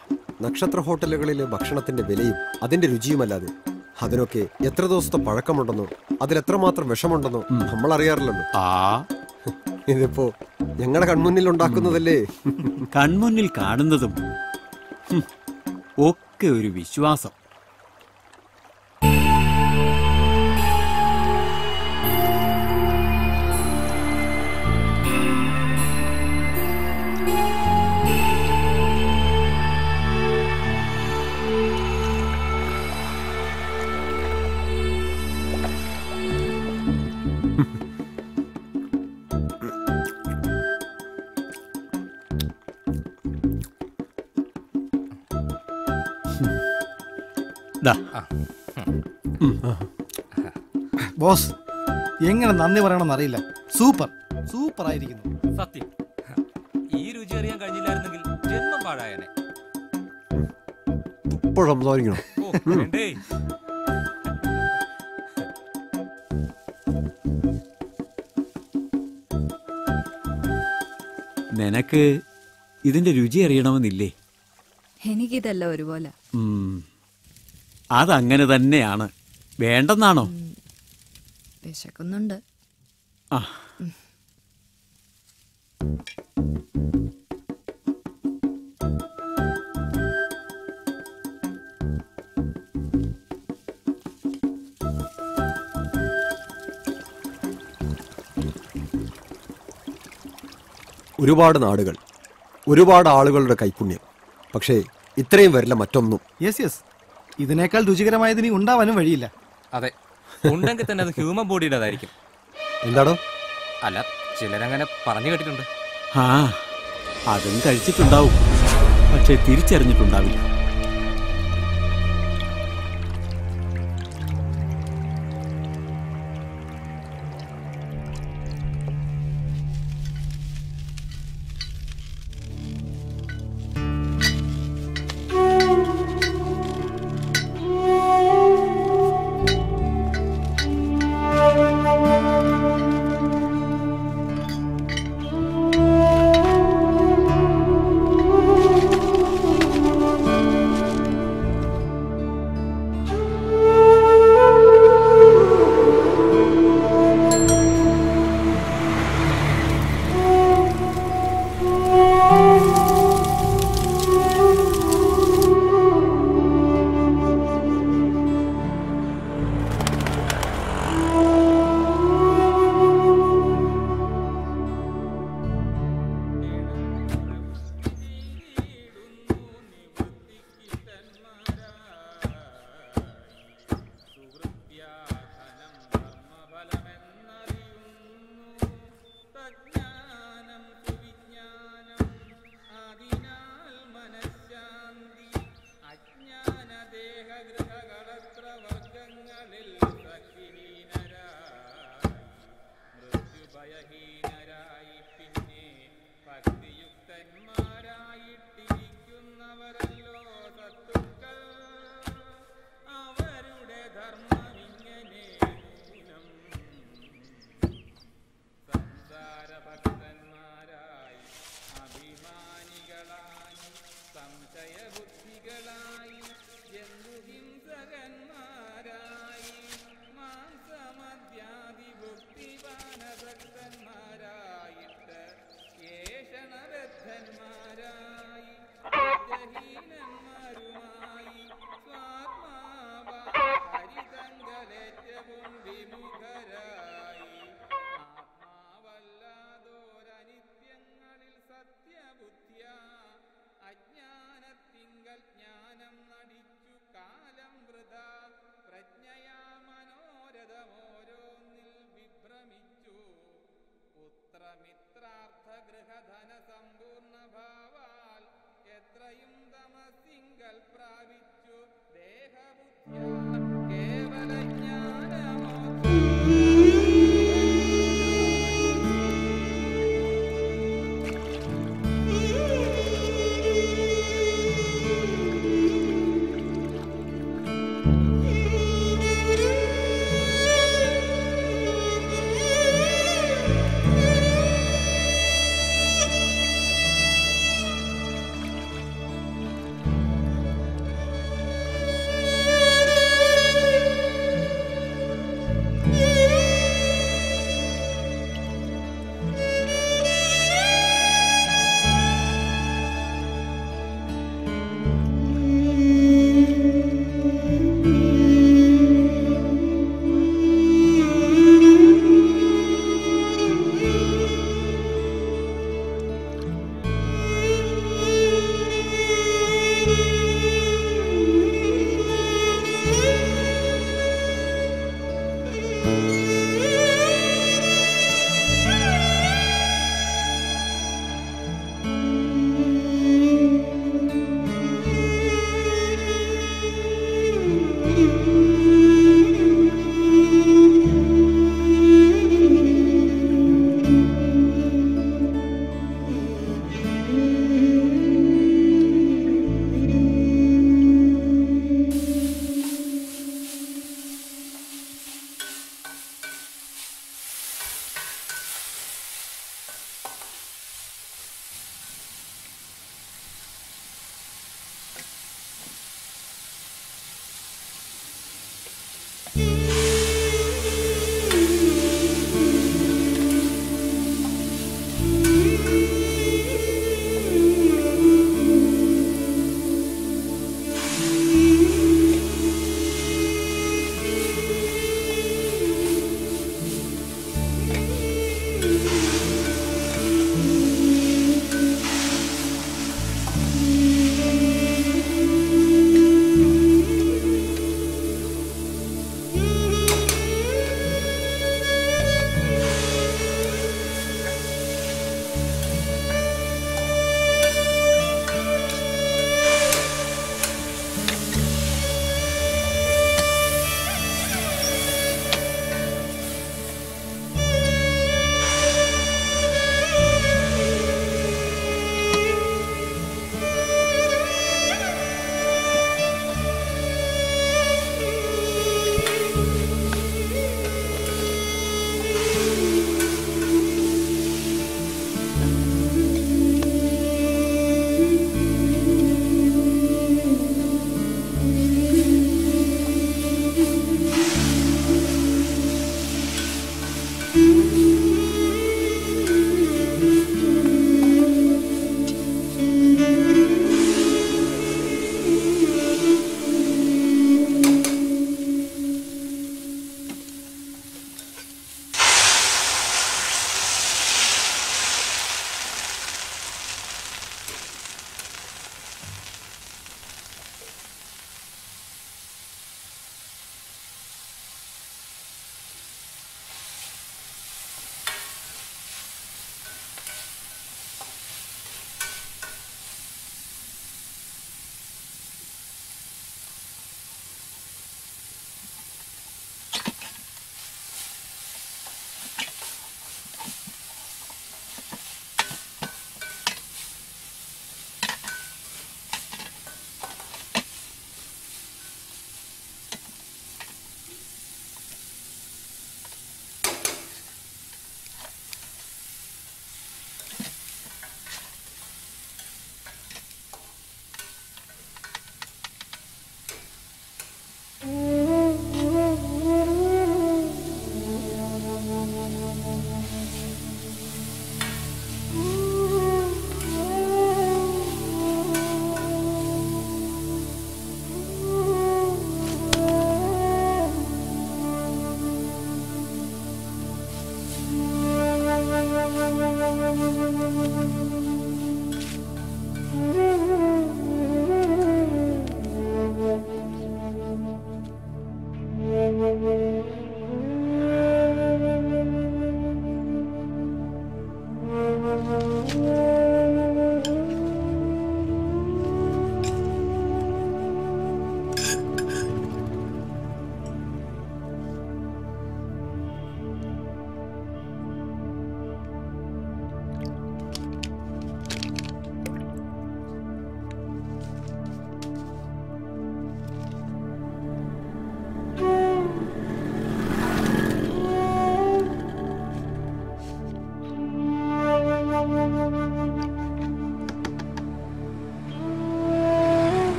നക്ഷത്ര ഹോട്ടലുകളിലെ ഭക്ഷണത്തിന്റെ വിലയും അതിന്റെ രുചിയുമല്ലാതെ അതിനൊക്കെ എത്ര ദിവസത്തെ പഴക്കമുണ്ടെന്നോ അതിലെത്രമാത്രം വിഷമുണ്ടെന്നോ നമ്മൾ അറിയാറില്ലല്ലോ. ഇതിപ്പോ ഞങ്ങളുടെ കൺമുന്നിൽ ഉണ്ടാക്കുന്നതല്ലേ. കൺമുന്നിൽ കാണുന്നതും ഒക്കെ ഒരു വിശ്വാസം. ബോസ്, എങ്ങനെ നന്ദി പറയണമെന്ന് അറിയില്ല. സൂപ്പർ സൂപ്പർ ആയിരിക്കുന്നു. സത്യം, ഈ രുചി അറിയാൻ കഴിഞ്ഞില്ലായിരുന്നെങ്കിൽ ജന്മം പാഴായനെ. നിനക്ക് ഇതിന്റെ രുചി അറിയണമെന്നില്ലേ? എനിക്കിതല്ല ഒരുപോലെ. അതങ്ങനെ തന്നെയാണ്. വേണ്ടെന്നാണോ? വിശക്കുന്നുണ്ട്. ആ, ഒരുപാട് നാടുകൾ, ഒരുപാട് ആളുകളുടെ കൈപുണ്യം. പക്ഷേ ഇത്രയും വരില്ല മറ്റൊന്നും. യെസ്, ഇതിനേക്കാൾ രുചികരമായതിനി ഉണ്ടാവാനും വഴിയില്ല. അതെ, ഉണ്ടെങ്കിൽ തന്നെ അത് ഹ്യൂമൻ ബോഡിയുടേതായിരിക്കും. എന്താണോ? അല്ല, ചിലരങ്ങനെ പറഞ്ഞു കേട്ടിട്ടുണ്ട്. ആ, അതും കഴിച്ചിട്ടുണ്ടാവും. പക്ഷെ തിരിച്ചറിഞ്ഞിട്ടുണ്ടാവില്ല.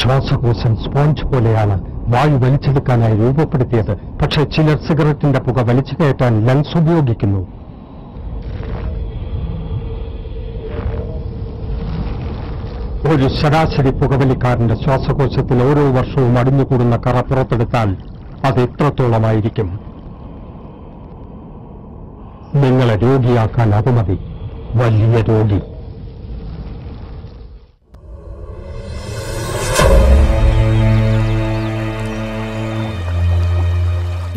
ശ്വാസകോശം സ്പോഞ്ച് പോലെയാണ് വായു വലിച്ചെടുക്കാനായി രൂപപ്പെടുത്തിയത്. പക്ഷേ ചിലർ സിഗരറ്റിന്റെ പുക വലിച്ചു കയറ്റാൻ ലങ്സ് ഉപയോഗിക്കുന്നു. ഒരു ശരാശരി പുകവലിക്കാരന്റെ ശ്വാസകോശത്തിൽ ഓരോ വർഷവും അടിഞ്ഞുകൂടുന്ന കറ പുറത്തെടുത്താൽ അത് എത്രത്തോളമായിരിക്കും? നിങ്ങളെ രോഗിയാക്കാൻ അത് മതി. വലിയ രോഗി.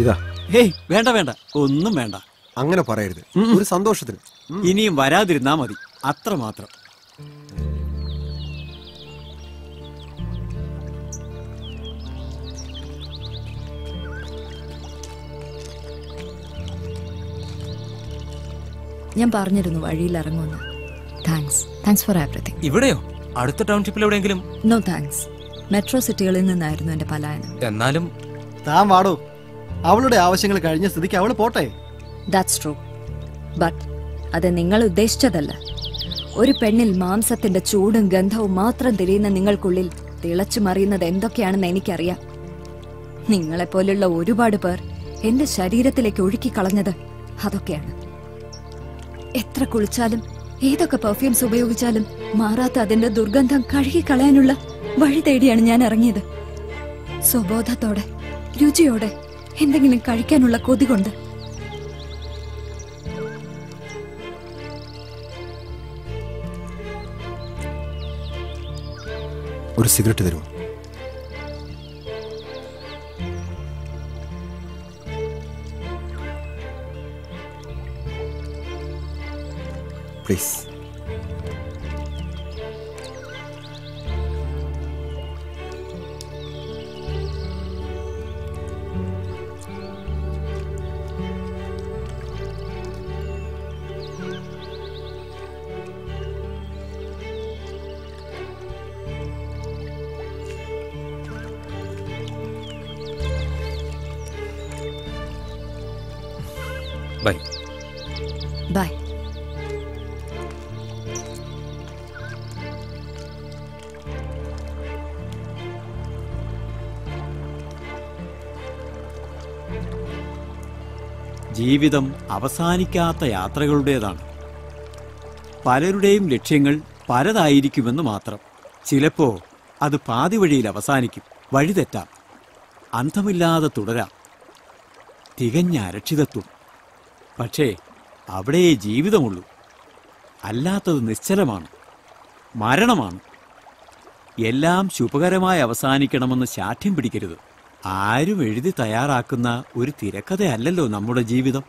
ഇതാ. ഹേയ്, വേണ്ട വേണ്ട, ഒന്നും വേണ്ട. അങ്ങനെ പറയരുത്. ഒരു സന്തോഷത്തിന്. ഇനിയും വരാതിരുന്നാ മതി, അത്രമാത്രം. ഞാൻ പറഞ്ഞിരുന്നു വഴിയിൽ ഇറങ്ങുമെന്ന്. Thanks for everything. ഇവിടെയോ? അടുത്ത ടൗൺഷിപ്പിൽ എവിടെയെങ്കിലും? No thanks. മെട്രോ സിറ്റികളിൽ നിന്നായിരുന്നു എന്റെ പലായനം. എന്നാലും താൻ വാടോ. അവളുടെ ആവശ്യങ്ങൾ കഴിഞ്ഞ സ്ഥിതിക്ക് അവള് പോട്ടെ. That's true. ബട്ട് അത് നിങ്ങൾ ഉദ്ദേശിച്ചതല്ല. ഒരു പെണ്ണിൽ മാംസത്തിന്റെ ചൂടും ഗന്ധവും മാത്രം തിരിയുന്ന നിങ്ങൾക്കുള്ളിൽ തിളച്ചു മറിയുന്നത് എന്തൊക്കെയാണെന്ന് എനിക്കറിയാം. നിങ്ങളെപ്പോലുള്ള ഒരുപാട് പേർ എന്റെ ശരീരത്തിലേക്ക് ഒഴുക്കിക്കളഞ്ഞത് അതൊക്കെയാണ്. എത്ര കുളിച്ചാലും ഏതൊക്കെ പെർഫ്യൂംസ് ഉപയോഗിച്ചാലും മാറാത്ത അതിന്റെ ദുർഗന്ധം കഴുകിക്കളയാനുള്ള വഴി തേടിയാണ് ഞാൻ ഇറങ്ങിയത്. സ്വബോധത്തോടെ, രുചിയോടെ, എന്തെങ്കിലും കഴിക്കാനുള്ള കൊതി കൊണ്ട്. ഒരു സിഗരറ്റ് തരുമോ? പ്ലീസ്. ബൈ. ബൈ. ജീവിതം അവസാനിക്കാത്ത യാത്രകളുടേതാണ്. പലരുടെയും ലക്ഷ്യങ്ങൾ പലതായിരിക്കുമെന്ന് മാത്രം. ചിലപ്പോ അത് പാതി വഴിയിൽ അവസാനിക്കും, വഴിതെറ്റാം, അന്തമില്ലാതെ തുടരാം, തികഞ്ഞ അരക്ഷിതത്വം. പക്ഷേ അവിടെയേ ജീവിതമുള്ളൂ. അല്ലാത്തത് നിശ്ചലമാണ്, മരണമാണ്. എല്ലാം ശുഭകരമായി അവസാനിക്കണമെന്ന് ശാഠ്യം പിടിക്കരുത്. ആരും എഴുതി തയ്യാറാക്കുന്ന ഒരു തിരക്കഥയല്ലല്ലോ നമ്മുടെ ജീവിതം.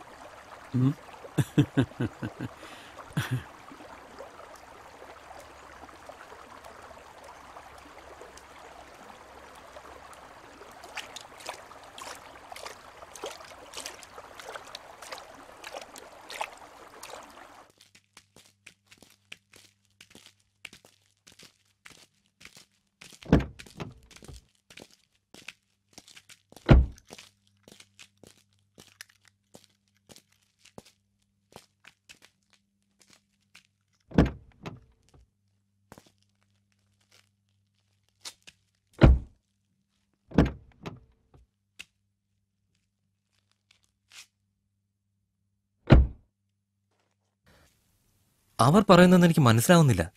അവർ പറയുന്നതെന്ന് എനിക്ക് മനസ്സിലാവുന്നില്ല.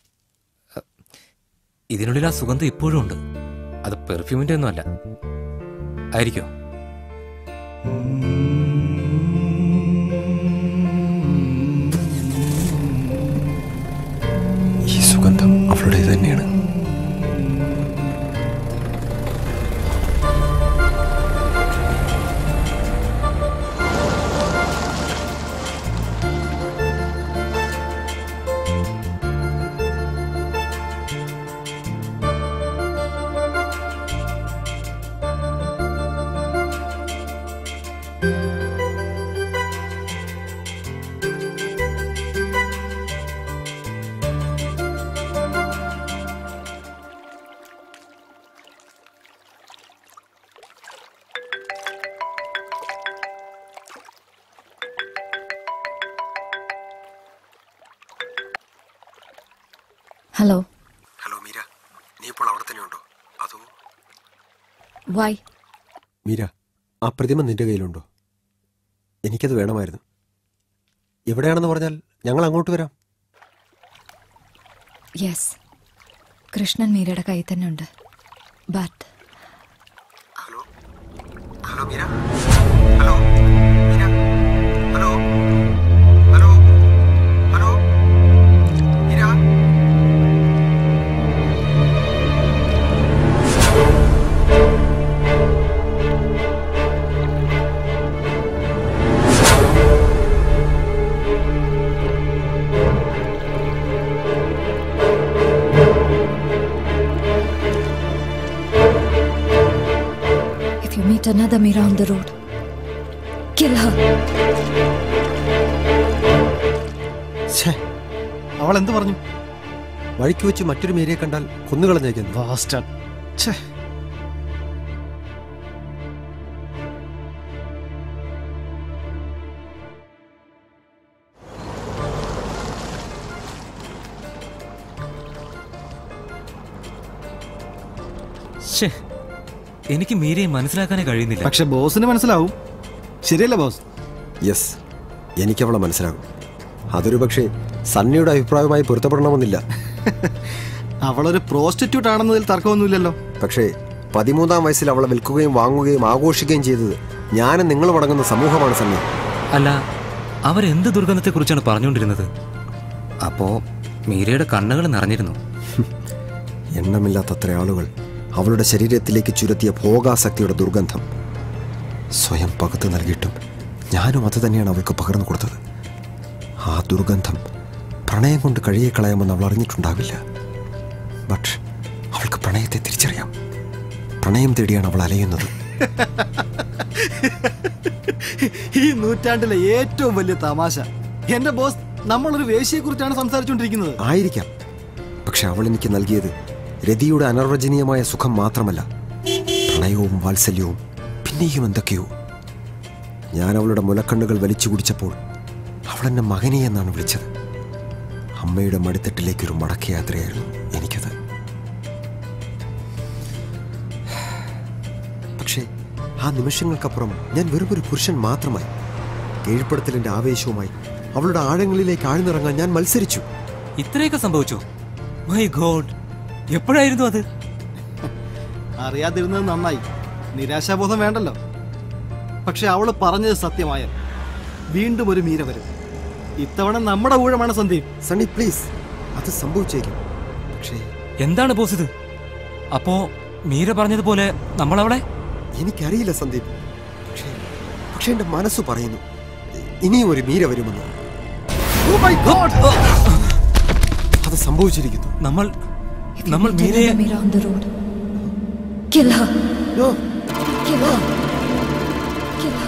ഇതിനുള്ളിൽ ആ സുഗന്ധം ഇപ്പോഴും ഉണ്ട്. അത് പെർഫ്യൂമിന്റെ ഒന്നും അല്ല. ആയിരിക്കോ? ഈ സുഗന്ധം അവളുടെ തന്നെയാണ്. ഹലോ. ഹലോ മീര, നീ ഇപ്പോൾ അവിടെ തന്നെയുണ്ടോ? വൈ? മീര, ആ പ്രതിമ നിന്റെ കയ്യിലുണ്ടോ? എനിക്കത് വേണമായിരുന്നു. എവിടെയാണെന്ന് പറഞ്ഞാൽ ഞങ്ങൾ അങ്ങോട്ട് വരാം. യെസ്, കൃഷ്ണൻ മീരയുടെ കയ്യിൽ തന്നെ ഉണ്ട്. But hello hello Meera, hello Meera, hello hello hello Meera. Meet another Meera on the road. Kill her. അവൾ എന്ത് പറഞ്ഞു? വഴിക്ക് വെച്ച് മറ്റൊരു മീരയെ കണ്ടാൽ കൊന്നുകളഞ്ഞേക്കുന്നു. എനിക്ക് മീരയെ മനസ്സിലാക്കാനേ കഴിയുന്നില്ല. പക്ഷെ ബോസിന് മനസ്സിലാവും, ശരിയല്ലേ ബോസ്? യെസ്, എനിക്കവളെ മനസ്സിലാകും. അതൊരു പക്ഷേ സണ്ണിയുടെ അഭിപ്രായവുമായി പൊരുത്തപ്പെടണമെന്നില്ല. അവളൊരു പ്രോസ്റ്റിറ്റ്യൂട്ട് ആണെന്നതിൽ തർക്കമൊന്നുമില്ലല്ലോ. പക്ഷേ 13-ാം വയസ്സിൽ അവളെ വിൽക്കുകയും വാങ്ങുകയും ആഘോഷിക്കുകയും ചെയ്തത് ഞാനും നിങ്ങൾ അടങ്ങുന്ന സമൂഹമാണ് സണ്ണി. അല്ല, അവരെന്ത് ദുർഗന്ധത്തെക്കുറിച്ചാണ് പറഞ്ഞുകൊണ്ടിരുന്നത്? അപ്പോ മീരയുടെ കണ്ണുകൾ നിറഞ്ഞിരുന്നു. എണ്ണമില്ലാത്തത്ര ആളുകൾ അവളുടെ ശരീരത്തിലേക്ക് ചുരത്തിയ ഭോഗാസക്തിയുടെ ദുർഗന്ധം. സ്വയം പകുത്തു നൽകിയിട്ടും ഞാനും അത് തന്നെയാണ് അവൾക്ക് പകർന്നു കൊടുത്തത്. ആ ദുർഗന്ധം പ്രണയം കൊണ്ട് കഴിയെ കളയാമെന്ന് അവൾ അറിഞ്ഞിട്ടുണ്ടാവില്ല. ബട്ട് അവൾക്ക് പ്രണയത്തെ തിരിച്ചറിയാം. പ്രണയം തേടിയാണ് അവൾ അലയുന്നത്. ഈ നൂറ്റാണ്ടിലെ ഏറ്റവും വലിയ തമാശ. എന്റെ ബോസ്, നമ്മളൊരു വേശ്യയെക്കുറിച്ചാണ് സംസാരിച്ചുകൊണ്ടിരിക്കുന്നത്. ആയിരിക്കാം, പക്ഷെ അവൾ എനിക്ക് നൽകിയത് രതിയുടെ അനർവചനീയമായ സുഖം മാത്രമല്ല, പ്രണയവും വാത്സല്യവും പിന്നെയും എന്തൊക്കെയോ. ഞാൻ അവളുടെ മുലക്കണ്ണുകൾ വലിച്ചു കുടിച്ചപ്പോൾ അവൾ എന്നെ മകനെ എന്നാണ് വിളിച്ചത്. അമ്മയുടെ മടിത്തട്ടിലേക്കൊരു മടക്കയാത്രയായിരുന്നു എനിക്കത്. പക്ഷേ ആ നിമിഷങ്ങൾക്കപ്പുറം ഞാൻ വെറുമൊരു പുരുഷൻ മാത്രമായി. കീഴ്പ്പെടുത്തലിന്റെ ആവേശവുമായി അവളുടെ ആഴങ്ങളിലേക്ക് ആഴ്ന്നിറങ്ങാൻ ഞാൻ മത്സരിച്ചു. ഇത്രയൊക്കെ സംഭവിച്ചു? മൈ ഗോഡ്, എപ്പോഴായിരുന്നു അത്? അറിയാതിരുന്നത് നന്നായി. നിരാശാബോധം വേണ്ടല്ലോ. പക്ഷെ അവള് പറഞ്ഞത് സത്യമായ വീണ്ടും ഒരു മീര വരും. ഇത്തവണ നമ്മുടെ ഊഴമാണ് സന്ദീപ്. സണ്ണി പ്ലീസ്, അത് സംഭവിച്ചേക്കും. പക്ഷേ എന്താണ് ബോസ് ഇത്? അപ്പോ മീര പറഞ്ഞതുപോലെ നമ്മൾ അവളെ? എനിക്കറിയില്ല സന്ദീപ്, പക്ഷേ എന്റെ മനസ്സ് പറയുന്നു ഇനിയും ഒരു മീര വരുമെന്ന്. അത് സംഭവിച്ചിരിക്കുന്നു. നമ്മൾ മീരയെ Meera on the road. Kill her. No. Kill her. Kill her.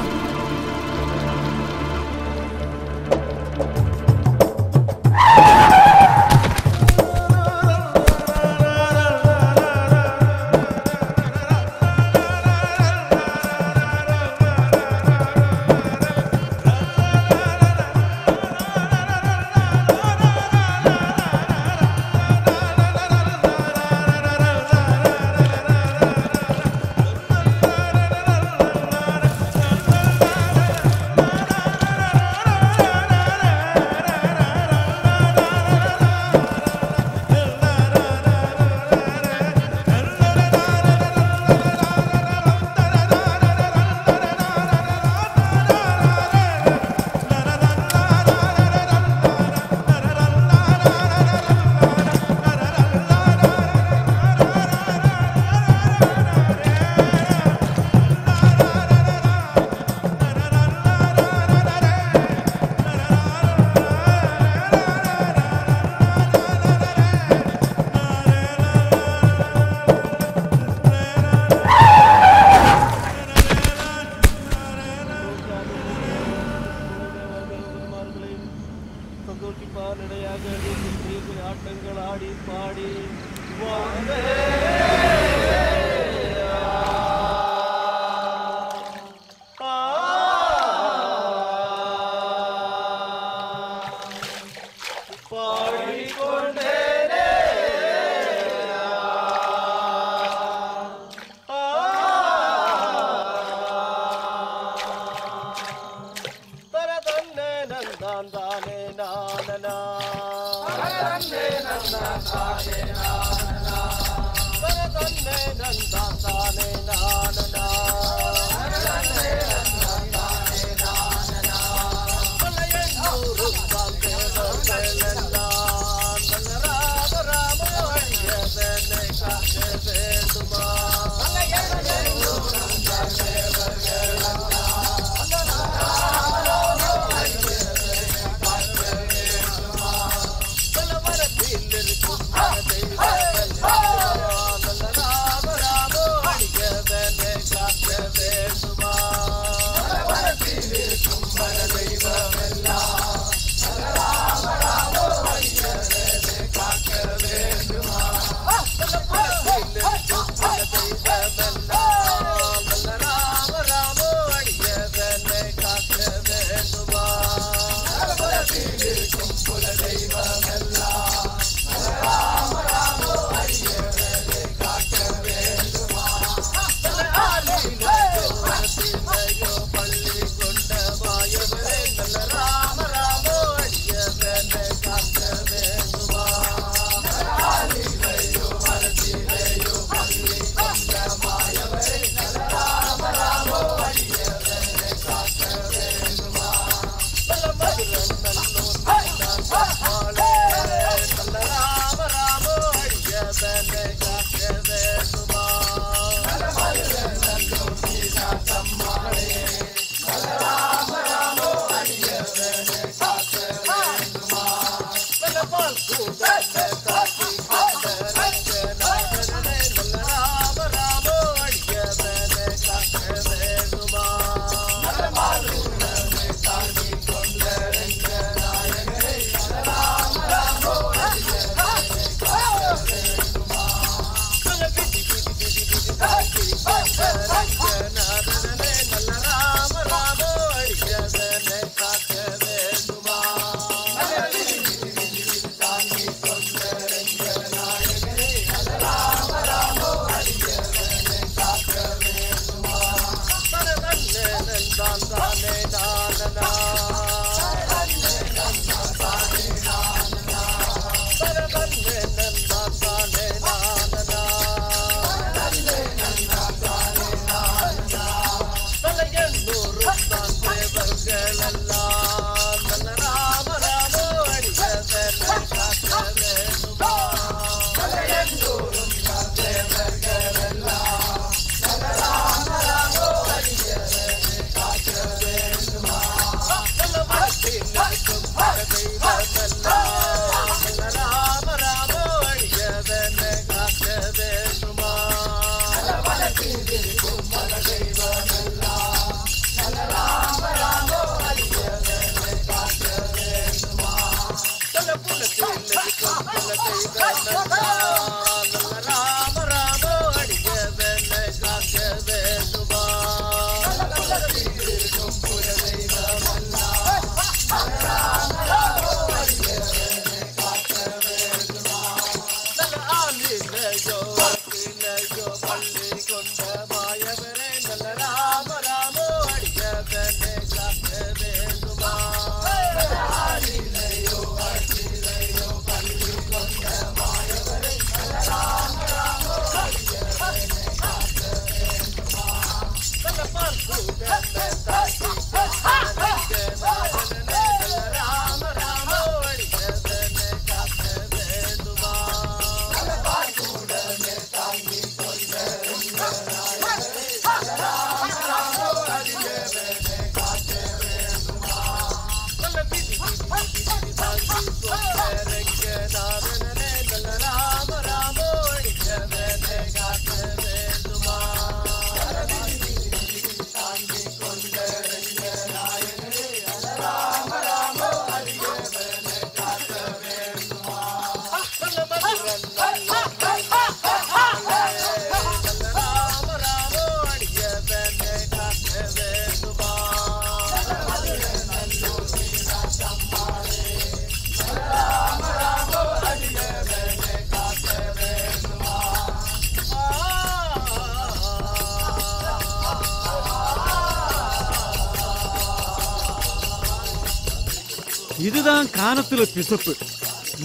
இதுதான் கானத்துல பிசப்பு.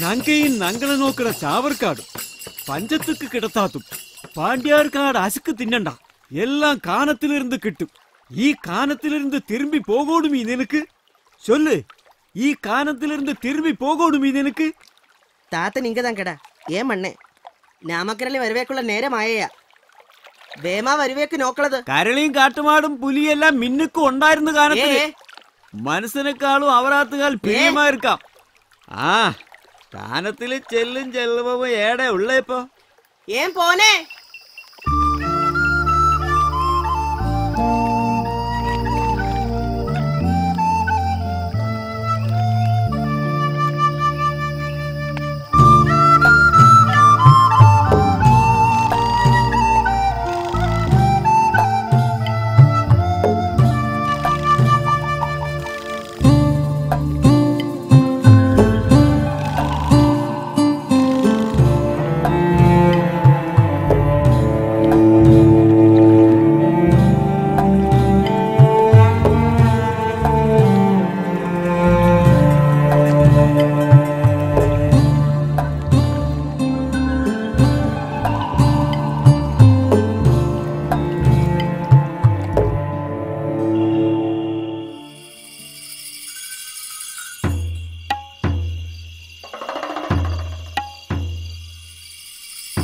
നങ്കയും നങ്കളെ നോക്കണ ചാവർക്കാടും പഞ്ചത്തുക്ക് കിടത്താത്തും പാണ്ഡ്യാർക്കാട് അസുക്ക് തിന്നണ്ട എല്ലാം കാനത്തിലിരുന്ന് കിട്ടും. ഈ കാനത്തിലിരുന്ന് തിരുമ്പി പോകോടുമീ നിനക്ക്? ചൊല്ല്, ഈ കാനത്തിലിരുന്ന് തിരുമ്പി പോകോടുമീ നിനക്ക്? தாத்தன் இங்கதான் கடா. ஏன் மண்ணே നാമക്കരളി വരുവേക്കുള്ള നേരമായയാ. വേമാ വരുവേക്ക് നോക്കളത്. കരളിയും കാട്ടുമാടും പുലിയെല്ലാം മിന്നുക്കും ഉണ്ടായിരുന്ന കാലത്ത് മനസ്സിനെക്കാളും അവരാത്തുകാൽ പ്രിയമായിരിക്കാം. ആ കാനത്തില് ചെല്ലും ചെല്ലുമ്പോ ഏടെ ഉള്ള ഇപ്പൊ ഏൻ പോനെ.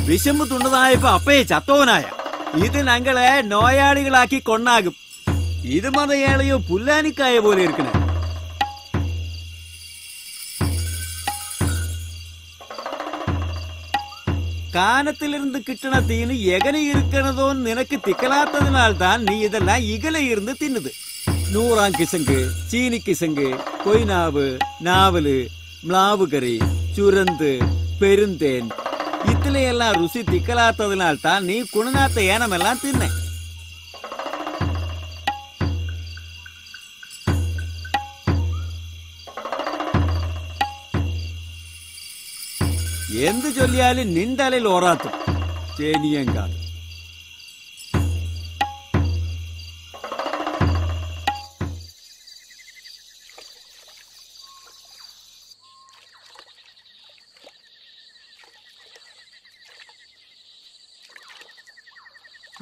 വിശമ്പ് തുണ്ടതായപ്പോ അപ്പയെ ചത്തോനായ ഇത് ഞങ്ങളെ നോയാളികളാക്കി കൊണ്ടാകും. ഇത് മതയേളയോ പുല്ലാനിക്കായ പോലെ ഇരിക്കണേ. കാനത്തിലിരുന്ന് കിട്ടണ തീന് എങ്ങനെ ഇരിക്കണതോന്ന് നിനക്ക് തിക്കലാത്തതിനാൽ താൻ നീ ഇതെല്ലാം ഇകല ഇരുന്ന് തിന്നത്. നൂറാം കിസങ്ക്, ചീനി കിസങ്ക്, കൊയ്നാവ്, നാവല്, മ്ലാവ് കറി, ചുരന്ത്, പെരുന്തേൻ ഇതിലെയെല്ലാം രുചി തിക്കലാത്തതിനാൽ താൻ നീ കുണനാത്ത ഏനമെല്ലാം തിന്നെ. എന്ത് ചൊല്ലിയാലും നിന്തലയിൽ ഓറാത്തും ചേനിയങ്കാട്.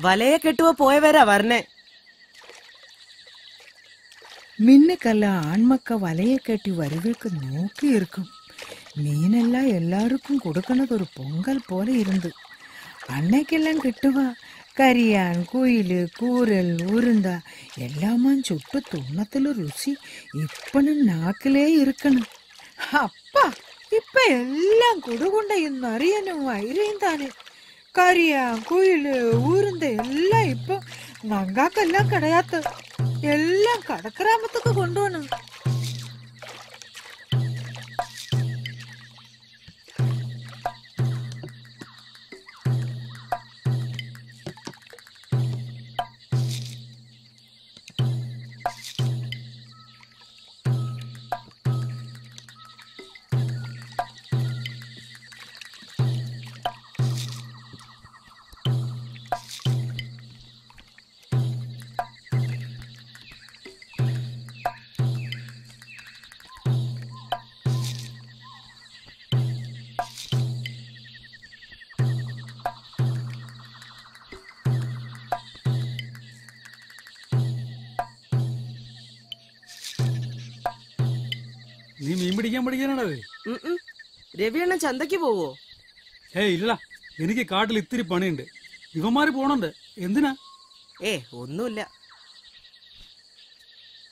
വലയെ കെട്ടുവോ പോയവരാ വരണേ. மின்னுக்கெல்லாம் ஆண்மக்க வலைய கட்டி வருவேக்கு நோக்கி இருக்கும். மீனெல்லாம் எல்லாருக்கும் கொடுக்கണത് ஒரு பொங்கல் போல இருந்து அன்னைக்கெல்லாம் கிட்டுவா. കരിയാൻ കുയില് കൂരൽ ഉരുണ്ട എല്ലാമാ ചുട്ട് തുണ്ണത്തില് രുചി ഇപ്പനും നാക്കിലേ ഇരിക്കണം. അപ്പ ഇപ്പ എല്ലാം കൊടുകൊണ്ട ഇന്നറിയാനും വൈരയും താനെ. കരിയാ കുയില് ഊരുந்த എല്ലാം ഇപ്പൊ നങ്കാക്കെല്ലാം കിടയാത്ത എല്ലാം കടക്കരാമത്തൊക്കെ കൊണ്ടുപോകണം. നീ മീൻ പിടിക്കാൻ പഠിക്കാനാണത്? രവിയണ്ണ ചന്തക്ക് പോവോ? ഇല്ല, എനിക്ക് കാട്ടിൽ ഇത്തിരി പണിയുണ്ട്. ഇവന്മാര് പോണുണ്ട്. എന്തിനാ? ഒന്നുമില്ല.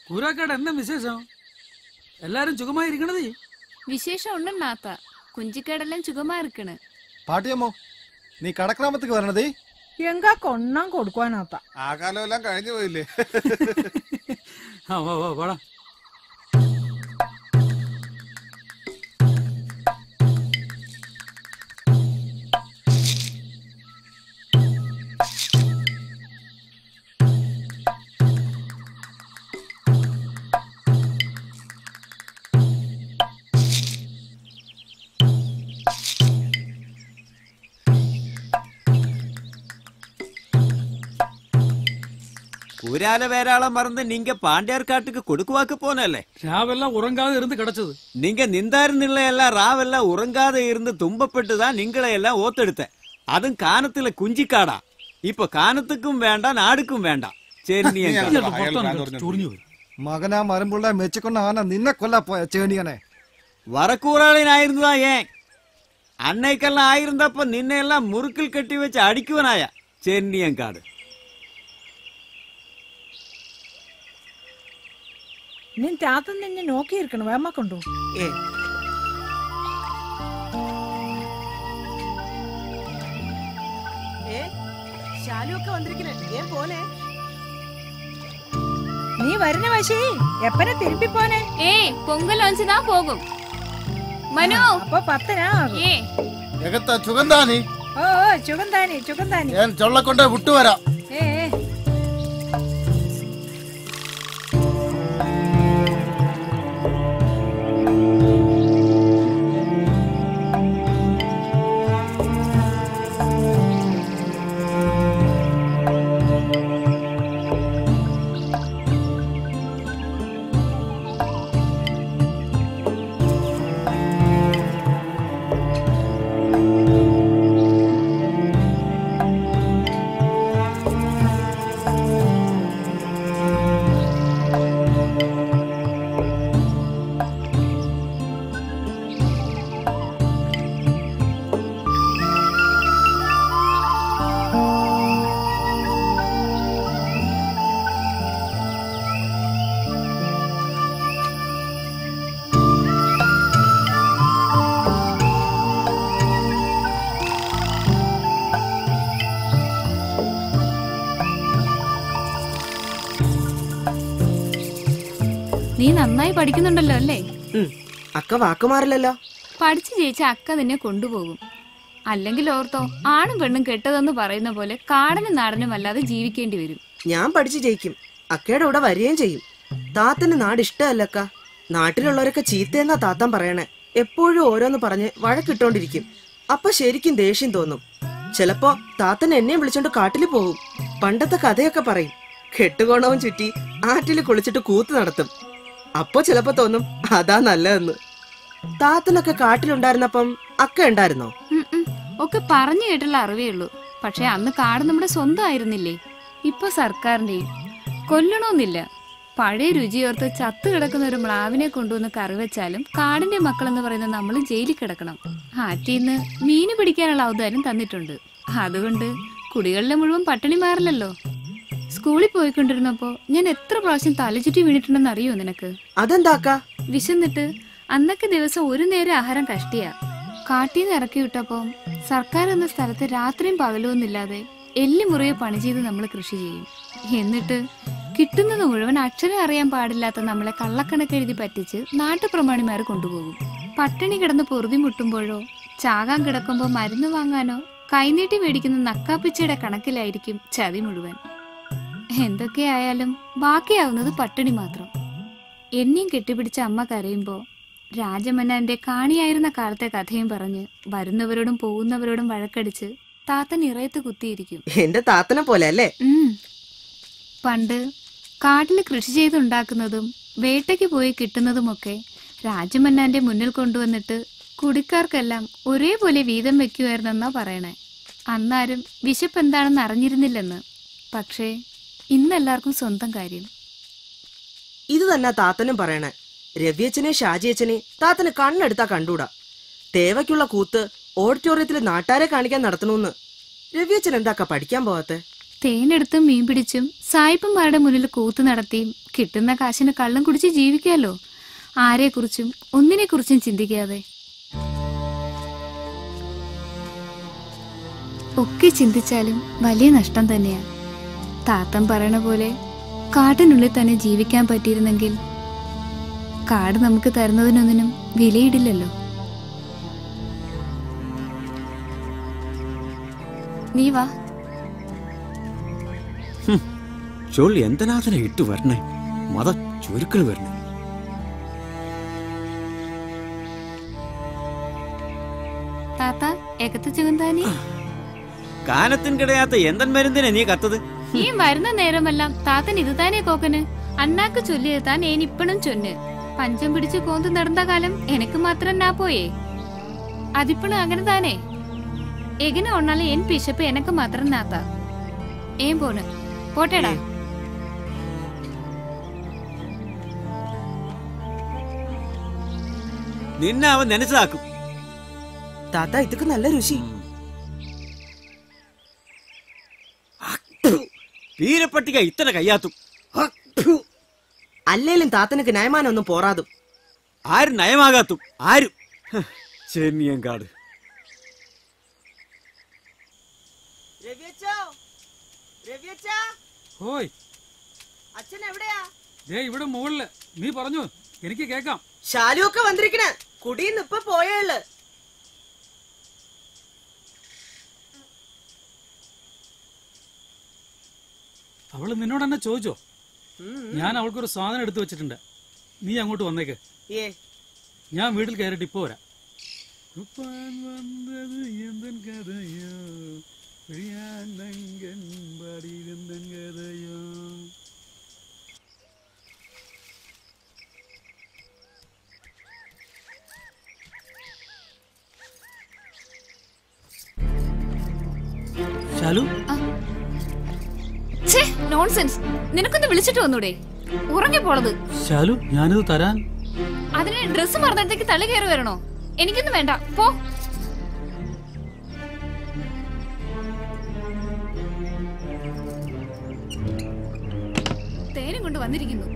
കൂരാക്കാട് എന്താ വിശേഷം? എല്ലാരും സുഖമായിരിക്കണത്? വിശേഷം ഉണ്ടെന്നാത്ത കുഞ്ചിക്കാടെല്ലാം സുഖമാ ഇരിക്കണ്. പാട്ടിയമ്മോ, നീ കടക്രാമത്തേക്ക് വരണതേ എങ്കാ കൊണ്ണാൻ കൊടുക്കുവാനാത്ത. ആ കാലം എല്ലാം കഴിഞ്ഞു പോയില്ലേ? വാടാ. ஊரால வேறாள மறந்து நீங்க பாண்டியார் காட்டுக்கு கொடுக்குவாக்கு போனല്ലേ രാവെല്ലാം ഉറങ്ങാതെ ഇരുന്ന് കിടച്ചത്. நீங்க நின்றாருந்துள்ள எல்லாம் ராவெல்லாம் உறங்காத இருந்து துன்பப்பட்டுதான் நீங்களை எல்லாம் ஓத்தெடுத்த. அதுவும் கானத்துல குஞ்சிக்காடா. இப்ப கானத்துக்கும் வேண்டாம் നാടുക്കും വേണ്ട. മകനാ മരമ്പുള്ള മെച്ചിക്കൊണ്ട ആന നിന്നെ കൊല്ലാ പോയ ചേണിയനെ. வரக்கூறாளினாயிருந்தா ஏன் அன்னைக்கெல்லாம் ஆயிருந்தப்ப நின்னையெல்லாம் முறுக்கில் கட்டி வச்சு அடிக்குவனாயா சென்னியங்காடு. ನಿನ್ ತಾತನ್ ನಿನ್ನೆ ನೋಕಿ ಇರ್ಕಣ വേമ കൊണ്ടു. ശാലുവൊക്കെ വന്നിരിക്കണേ, ഏൻ പോനെ? നീ വരുന്ന വശി എപ്പനെ തിരുപ്പി പോനെ? പൊങ്കൽ വഞ്ചുതാ പോകും. മനു അപ്പൊ 10 സുഗന്ധാനി. ഓ ചുഗന്ധാനി ഞാൻ ചൊള്ളക്കൊണ്ട് വിട്ടുവരാം. നീ നന്നായി പഠിക്കുന്നുണ്ടല്ലോ അല്ലേ? അക്ക വാക്കുമാറില്ലല്ലോ. പഠിച്ചു ജയിച്ച അക്ക നിന്നെ കൊണ്ടുപോകും. അല്ലെങ്കിൽ ഓർത്തോ, ആണും പെണ്ണും കെട്ടതെന്ന് പറയുന്ന പോലെ കാടനും നാടനും അല്ലാതെ ജീവിക്കേണ്ടി വരും. ഞാൻ പഠിച്ചു ജയിക്കും, അക്കയുടെ കൂടെ വരികയും ചെയ്യും. താത്തന് നാട് ഇഷ്ടമല്ലക്ക. നാട്ടിലുള്ളവരൊക്കെ ചീത്തയെന്നാ താത്തൻ പറയണേ. എപ്പോഴും ഓരോന്ന് പറഞ്ഞ് വഴക്കിട്ടോണ്ടിരിക്കും. അപ്പൊ ശരിക്കും ദേഷ്യം തോന്നും. ചിലപ്പോ താത്തൻ എന്നെ വിളിച്ചോണ്ട് കാട്ടില് പോകും. പണ്ടത്തെ കഥയൊക്കെ പറയും. കെട്ടുകോണവും ചുറ്റി ആറ്റില് കുളിച്ചിട്ട് കൂത്ത് നടത്തും. അപ്പൊ ചിലപ്പോ തോന്നും അതാ നല്ലതെന്ന്. താത്തനൊക്കെ കാട്ടിലുണ്ടായിരുന്നപ്പം അക്ക ഉണ്ടായിരുന്നോ? ഒക്കെ പറഞ്ഞു കേട്ടുള്ള അറിവേ ഉള്ളൂ. പക്ഷെ അന്ന് കാട് നമ്മുടെ സ്വന്തം ആയിരുന്നില്ലേ? ഇപ്പൊ സർക്കാരിന്റെയും. കൊല്ലണമെന്നില്ല. പഴയ രുചിയോർത്ത് ചത്തു കിടക്കുന്ന ഒരു മ്ലാവിനെ കൊണ്ടുവന്ന് കറി വെച്ചാലും കാടിന്റെ മക്കളെന്ന് പറയുന്ന നമ്മൾ ജയിലിൽ കിടക്കണം. ആറ്റിന്ന് മീന് പിടിക്കാനുള്ള ഔദാര്യം തന്നിട്ടുണ്ട്. അതുകൊണ്ട് കുടികളിലെ മുഴുവൻ പട്ടിണി മാറില്ലല്ലോ. സ്കൂളിൽ പോയിക്കൊണ്ടിരുന്നപ്പോ ഞാൻ എത്ര പ്രാവശ്യം തലചുറ്റി വീണിട്ടുണ്ടെന്ന് അറിയോ നിനക്ക്? അതെന്താക്കാ? വിശന്നിട്ട് അന്നൊക്കെ ദിവസം ഒരു നേരം ആഹാരം കഷ്ടിയാ. കാട്ടീന്ന് ഇറക്കി വിട്ടപ്പോ സർക്കാർ എന്ന സ്ഥലത്ത് രാത്രിയും പകലുമൊന്നില്ലാതെ എല്ലുമുറിയെ പണി ചെയ്ത് നമ്മൾ കൃഷി ചെയ്യും. എന്നിട്ട് കിട്ടുന്നത് മുഴുവൻ അക്ഷരം അറിയാൻ പാടില്ലാത്ത നമ്മളെ കള്ളക്കണക്കെഴുതി പറ്റിച്ച് നാട്ടുപ്രമാണിമാർ കൊണ്ടുപോകും. പട്ടിണി കിടന്ന് പൊറുതി മുട്ടുമ്പോഴോ ചാകാൻ കിടക്കുമ്പോ മരുന്ന് വാങ്ങാനോ കൈനീട്ടി മേടിക്കുന്ന നക്കാപ്പിച്ചയുടെ കണക്കിലായിരിക്കും ചതി മുഴുവൻ. എന്തൊക്കെയായാലും ബാക്കിയാവുന്നത് പട്ടിണി മാത്രം. എന്നെയും കെട്ടിപ്പിടിച്ച അമ്മ കരയുമ്പോ രാജമന്നാന്റെ കാണിയായിരുന്ന കാലത്തെ കഥയും പറഞ്ഞ് വരുന്നവരോടും പോകുന്നവരോടും വഴക്കടിച്ച് താത്തൻ ഇറയത്ത് കുത്തിയിരിക്കും. എന്റെ താത്തനെ പോലെ അല്ലേ? പണ്ട് കാട്ടിൽ കൃഷി ചെയ്തുണ്ടാക്കുന്നതും വേട്ടയ്ക്ക് പോയി കിട്ടുന്നതുമൊക്കെ രാജമന്നാന്റെ മുന്നിൽ കൊണ്ടുവന്നിട്ട് കുടിക്കാർക്കെല്ലാം ഒരേപോലെ വീതം വെക്കുമായിരുന്നെന്നാ പറയണേ. അന്നാരും വിശപ്പ് എന്താണെന്ന് അറിഞ്ഞിരുന്നില്ലെന്ന്. പക്ഷേ ഇന്നെല്ലാവർക്കും സ്വന്തം കാര്യം. ഇത് തന്നെ താത്തനും പറയണേ. രവിയച്ചനെ ഷാജിയച്ചനെ താത്തന് കണ്ണെടുത്താ കണ്ടൂടാ. തേവയ്ക്കുള്ള കൂത്ത് ഓഡിറ്റോറിയത്തിൽ നാട്ടാരെ കാണിക്കാൻ നടത്തണമെന്ന്. രവിയച്ചൻ എന്താക്കാ പഠിക്കാൻ പോവാത്തെ? തേനെടുത്തും മീൻ പിടിച്ചും സായിപ്പന്മാരുടെ മുന്നിൽ കൂത്ത് നടത്തിയും കിട്ടുന്ന കാശിന് കള്ളം കുടിച്ച് ജീവിക്കാലോ. ആരെക്കുറിച്ചും ഒന്നിനെക്കുറിച്ചും ചിന്തിക്കാതെ. ഒക്കെ ചിന്തിച്ചാലും വലിയ നഷ്ടം തന്നെയാ. താത്തൻ പറയണ പോലെ കാട്ടിനുള്ളിൽ തന്നെ ജീവിക്കാൻ പറ്റിയിരുന്നെങ്കിൽ കാട് നമുക്ക് തരുന്നതിനൊന്നിനും വിലയിടില്ലല്ലോ. നീ വാ. ചൊല്ലി എന്തിനാഥന ഇട്ടു വരണേ? മത ചുരുക്കൾ വരണേ. താത്ത ഏകത്തെ ചുഗന്താനി കാനത്തിന് കിടയാത്ത എന്തൻ മരുന്നിനെ നീ കത്തത്? ഈ വരുന്ന നേരമെല്ലാം താത്തൻ ഇത് താനേ കോക്കന് അണ്ണാക്ക് ചൊല്ലിയത് താൻ ഏനിപ്പണും ചൊന്ന് പഞ്ചം പിടിച്ച് കോന്ത് നടന്ന കാലം എനക്ക് മാത്രം നാ പോയേ അതിപ്പണും അങ്ങനെ താനേ എങ്ങനെ ഒന്നാലും എൻ പിശപ്പ് എനക്ക് മാത്രം നാത്ത ഏൻ പോണ് പോട്ടേടാ. നിന്നെ അവൻ നനച്ചതാക്കും. താത്ത ഇതൊക്കെ നല്ല രുചി. വീരപ്പട്ടിക ഇത്തനെ കയ്യാത്തും. അല്ലേലും താത്തനക്ക് നയമാനൊന്നും പോറാതും. ആരും നയമാകാത്തും ആരും. ചെന്നിയങ്കാട് ഓയ് അച്ഛൻ എവിടെയാ? ഇവിടെ മുകളില്. നീ പറഞ്ഞു, എനിക്ക് കേക്കാം. ശാലു ഒക്കെ വന്നിരിക്കണേ. കുടിയിന്ന് ഇപ്പൊ പോയേള്. അവള് നിന്നോട് എന്നെ ചോദിച്ചോ? ഞാൻ അവൾക്കൊരു സാധനം എടുത്തു വെച്ചിട്ടുണ്ട്. നീ അങ്ങോട്ട് വന്നേക്ക്. ഞാൻ വീട്ടിൽ കയറിയിട്ട് ഇപ്പൊ വരാം. ശാലു, നോൺസെൻസ്. നിനക്കൊന്ന് വിളിച്ചിട്ട് വന്നൂടെ? ഉറങ്ങിപ്പോളത്. ശാലു, ഞാനിത് തരാൻ. അതിന് ഡ്രസ് മറന്നിടത്തേക്ക് തള്ളി കയറി വരണോ? എനിക്കൊന്നും വേണ്ട, പോ. തേനും കൊണ്ട് വന്നിരിക്കുന്നു.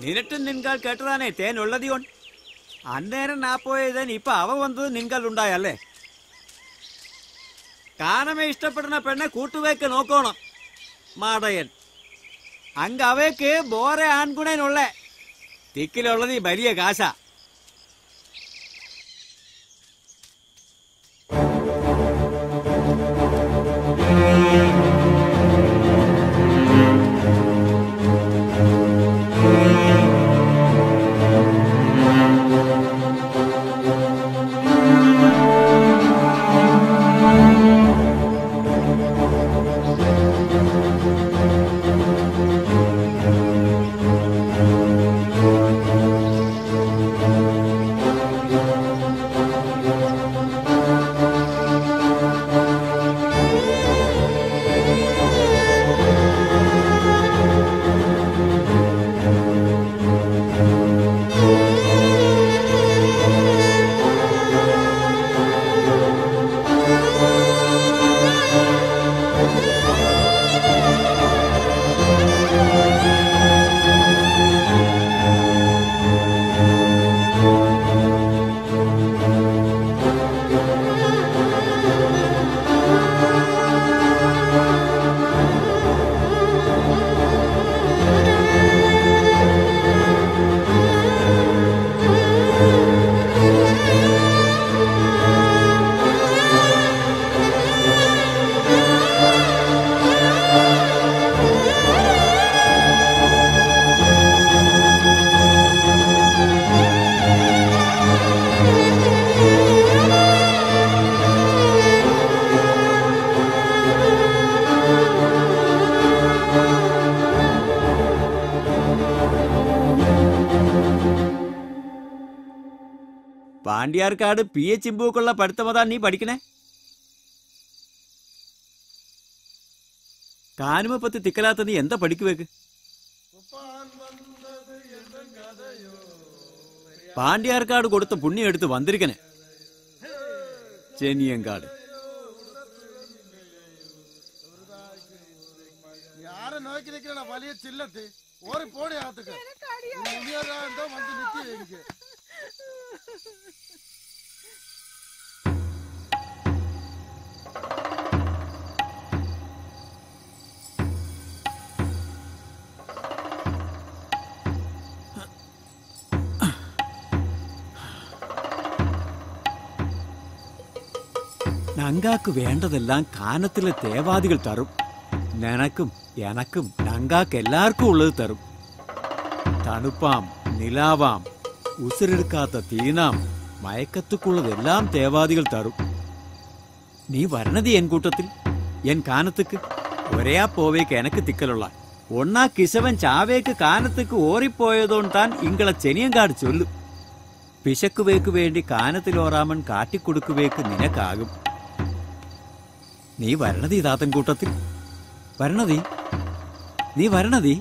നിനട്ടും നിൻകാൽ കേട്ടതാനേ തേൻ ഉള്ളതിയോൺ. അന്നേരം നാ പോയതൻ ഇപ്പൊ അവ വന്നത് നിൻകാൽ ഉണ്ടായല്ലേ? കാനമേ ഇഷ്ടപ്പെടുന്ന പെണ്ണെ കൂട്ടുവേക്ക് നോക്കണം മാടയൻ. അങ്ങ് അവയ്ക്ക് ബോറെ ആൺകുണനുള്ള തിക്കിലുള്ളത് ഈ വലിയ കാശ. പാണ്ഡ്യാർക്കാട് PH ഇമ്പൂക്കുള്ള പഠിത്തമതാ നീ പഠിക്കണേ. കാനുമെ പറ്റി തിക്കലാത്ത നീ എന്താ പഠിക്കുവേക്ക്? പാണ്ഡ്യാർക്കാട് കൊടുത്ത പുണ്യം എടുത്ത് വന്നിരിക്കണേ. ചെനിയങ്കാട് யாரை நோக்கி நிக்கிற வலிய சில்லத்து ஒரு போடி ஆத்துக்கு எந்தோ வந்து நித்தி எனக்கு നങ്കാക്ക് വേണ്ടതെല്ലാം കാനത്തിലെ തേവാദികൾ തരും. നിനക്കും എനക്കും നങ്കാക്ക് എല്ലാവർക്കും ഉള്ളത് തരും. തണുപ്പാം, നിലാവാം, ഉസിരെടുക്കാത്ത തീനാം, മയക്കത്തുക്കുള്ളതെല്ലാം തേവാദികൾ തരും. നീ വരണത് എൻ കൂട്ടത്തിൽ, എൻ കാനത്തുക്ക്. ഒരേയാ പോവേക്ക് എനക്ക് തിക്കലുള്ള ഒന്നാ കിശവൻ ചാവേക്ക് കാനത്തുക്ക് ഓറിപ്പോയതോണ്ടാൻ ഇങ്ങളെ ചെനിയങ്കാട് ചൊല്ലും. പിശക്കുവേക്ക് വേണ്ടി കാനത്തിലോറാമൻ കാട്ടിക്കൊടുക്കുവേക്ക് നിനക്കാകും. നീ വരണതീ താത്തൻ കൂട്ടത്തിൽ, വരണതീ, നീ വരണതീ.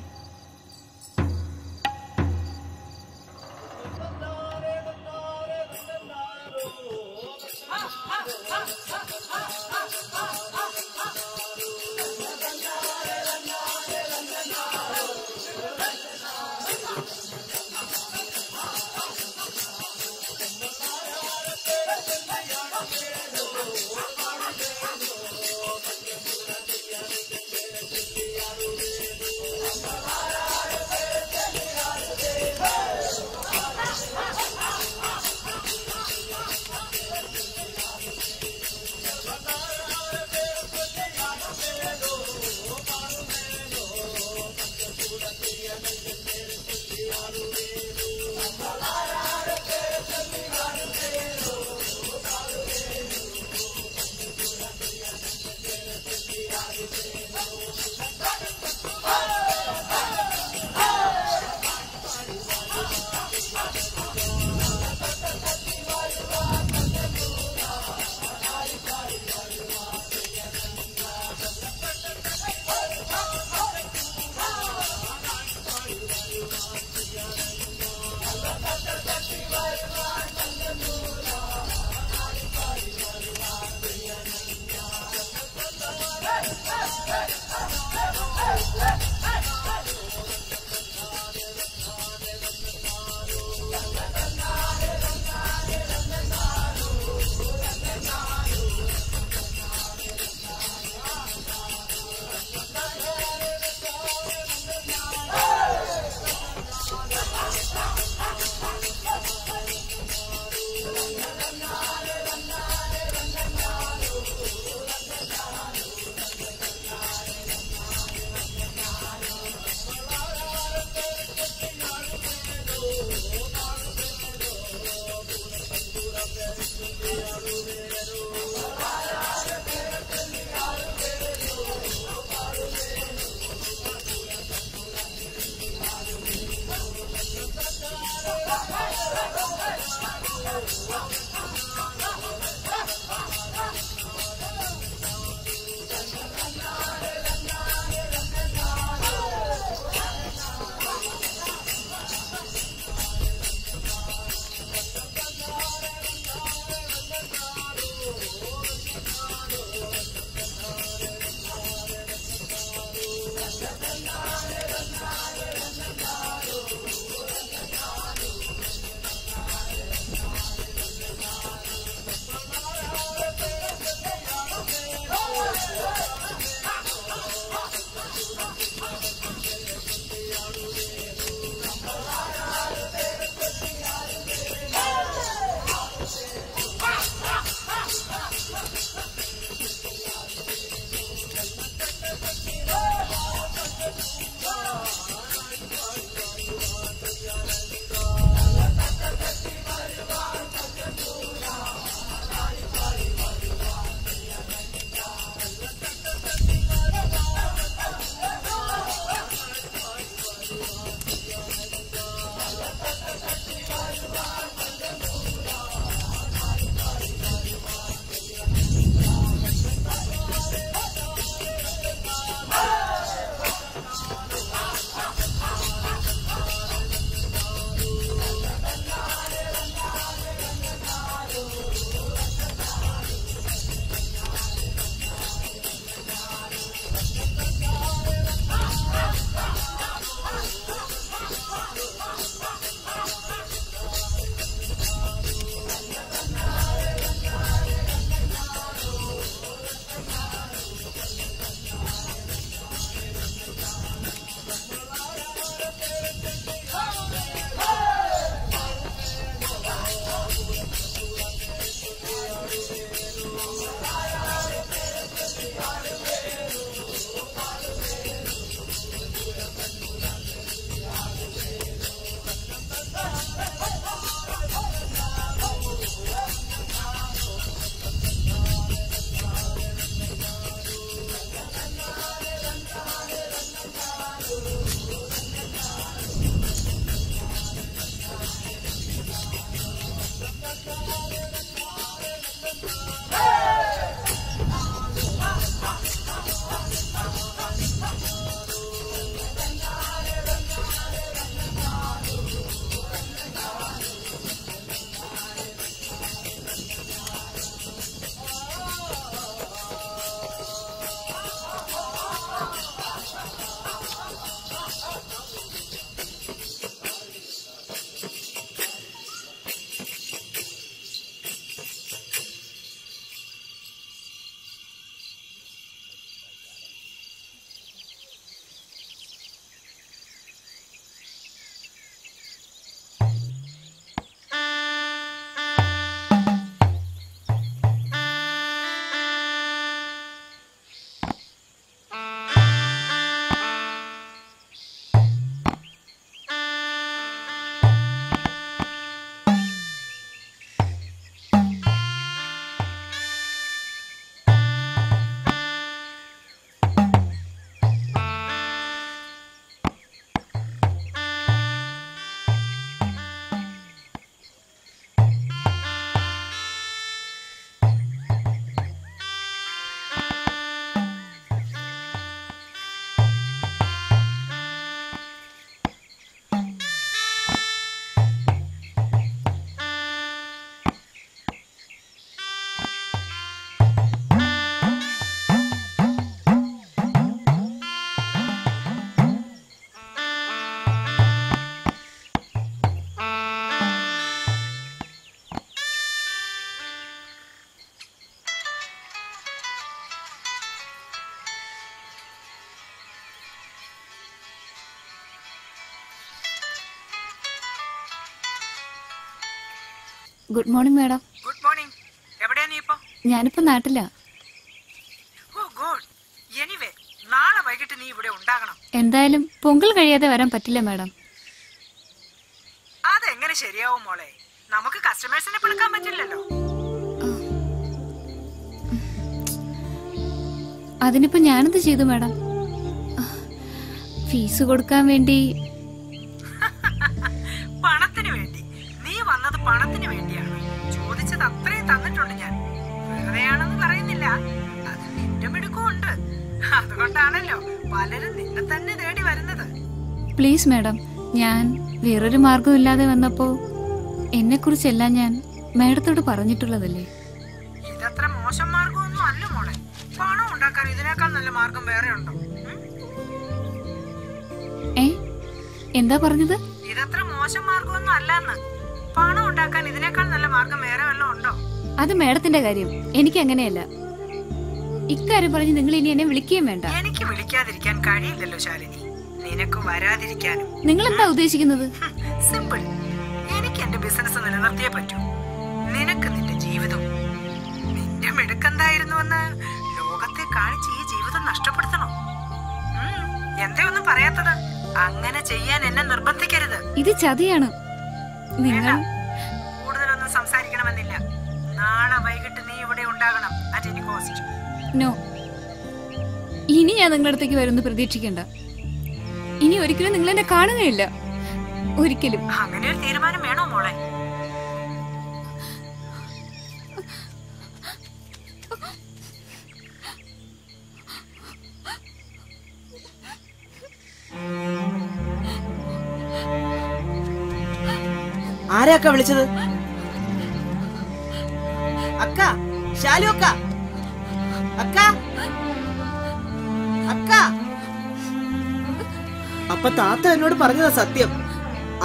Good morning madam. Good morning. എവിടെയാ നീ ഇപ്പൊ? ഞാനിപ്പോ നാട്ടിലാ. ഓ ഗുഡ്. എനിവേ നാളെ വൈകിട്ട് നീ ഇവിടെ ഉണ്ടാകണം. എന്തായാലും പൊങ്കൽ കഴിയാതെ വരാൻ പറ്റില്ല മാഡം. അതെങ്ങനെ ശരിയാവും മോളെ? നമുക്ക് കസ്റ്റമേഴ്സിനെ പിടിക്കാൻ പറ്റില്ലല്ലോ. അതിനിപ്പോ ഞാനെന്ത് ചെയ്തു മാഡം? ഫീസ് കൊടുക്കാൻ വേണ്ടി. പണത്തിന് വേണ്ടി? നീ വന്നത് പണത്തിന് വേണ്ടിയാണ്. ചോദിച്ചത് അത്രയും തന്നിട്ടുണ്ട് ഞാൻ. വെറുതെയാണെന്ന് പറയുന്നില്ല. അത് നിന്റെ മിടുക്കുമുണ്ട്. അതുകൊണ്ടാണല്ലോ പലരും നിന്നെ തന്നെ തേടി വരുന്നത്. പ്ലീസ് മാഡം, ഞാൻ വേറൊരു മാർഗമില്ലാതെ വന്നപ്പോ എന്നെ കുറിച്ചെല്ലാം ഞാൻ മാഡത്തോട് പറഞ്ഞിട്ടുള്ളതല്ലേ. ഇതത്ര മോശം മാർഗമൊന്നും അല്ല മോളെ. പണം ഉണ്ടാക്കാൻ ഇതിനേക്കാൾ നല്ല മാർഗം വേറെ ഉണ്ടോ? എന്താ പറഞ്ഞത്? ഇതത്ര മോശം മാർഗമൊന്നും അല്ലെന്ന്. പണം ഉണ്ടാക്കാൻ ഇതിനേക്കാൾ നല്ല മാർഗം വേറെ വല്ലതും ഉണ്ടോ? അത് മാഡത്തിന്റെ കാര്യം, എനിക്ക് അങ്ങനെയല്ല. ഇക്കാര്യം പറഞ്ഞ് നിങ്ങൾ ഇനി എന്നെ വിളിക്കുകയും വേണ്ട. എനിക്ക് വിളിക്കാതിരിക്കാൻ കഴിയില്ലല്ലോ ശാലിനി. നിനക്ക് വരാതിരിക്കാനും. നിങ്ങൾ എന്താ ഉദ്ദേശിക്കുന്നത്? സിമ്പിൾ. എനിക്ക് എന്റെ ബിസിനസ് നിലനിർത്തിയേ പറ്റൂ. നിനക്ക് നിന്റെ ജീവിതവും. നിന്റെ മിടുക്കെന്തായിരുന്നുവെന്ന് ലോകത്തെ കാണിച്ച് ഈ ജീവിതം നഷ്ടപ്പെടുത്തണോ? എന്തേ ഒന്നും പറയാത്തത്? അങ്ങനെ ചെയ്യാൻ എന്നെ നിർബന്ധിക്കരുത്. ഇത് ചതിയാണ്. നിങ്ങൾ കൂടുതലൊന്നും സംസാരിക്കണമെന്നില്ല. നാളെ വൈകിട്ട് നീ ഇവിടെ ഉണ്ടാകണം. At any cost. നോ, ഇനി ഞാൻ നിങ്ങളുടെ അടുത്തേക്ക് വരുമെന്ന് പ്രതീക്ഷിക്കണ്ട. ഇനി ഒരിക്കലും നിങ്ങൾ എന്നെ കാണുകയില്ല. ഒരിക്കലും. അങ്ങനെ ഒരു തീരുമാനം വേണോ മോളെ? ആരാക്ക വിളിച്ചത്? അക്ക, ശാലു അക്ക, അക്ക, അക്ക. അപ്പൊ താത്ത എന്നോട് പറഞ്ഞതാ സത്യം?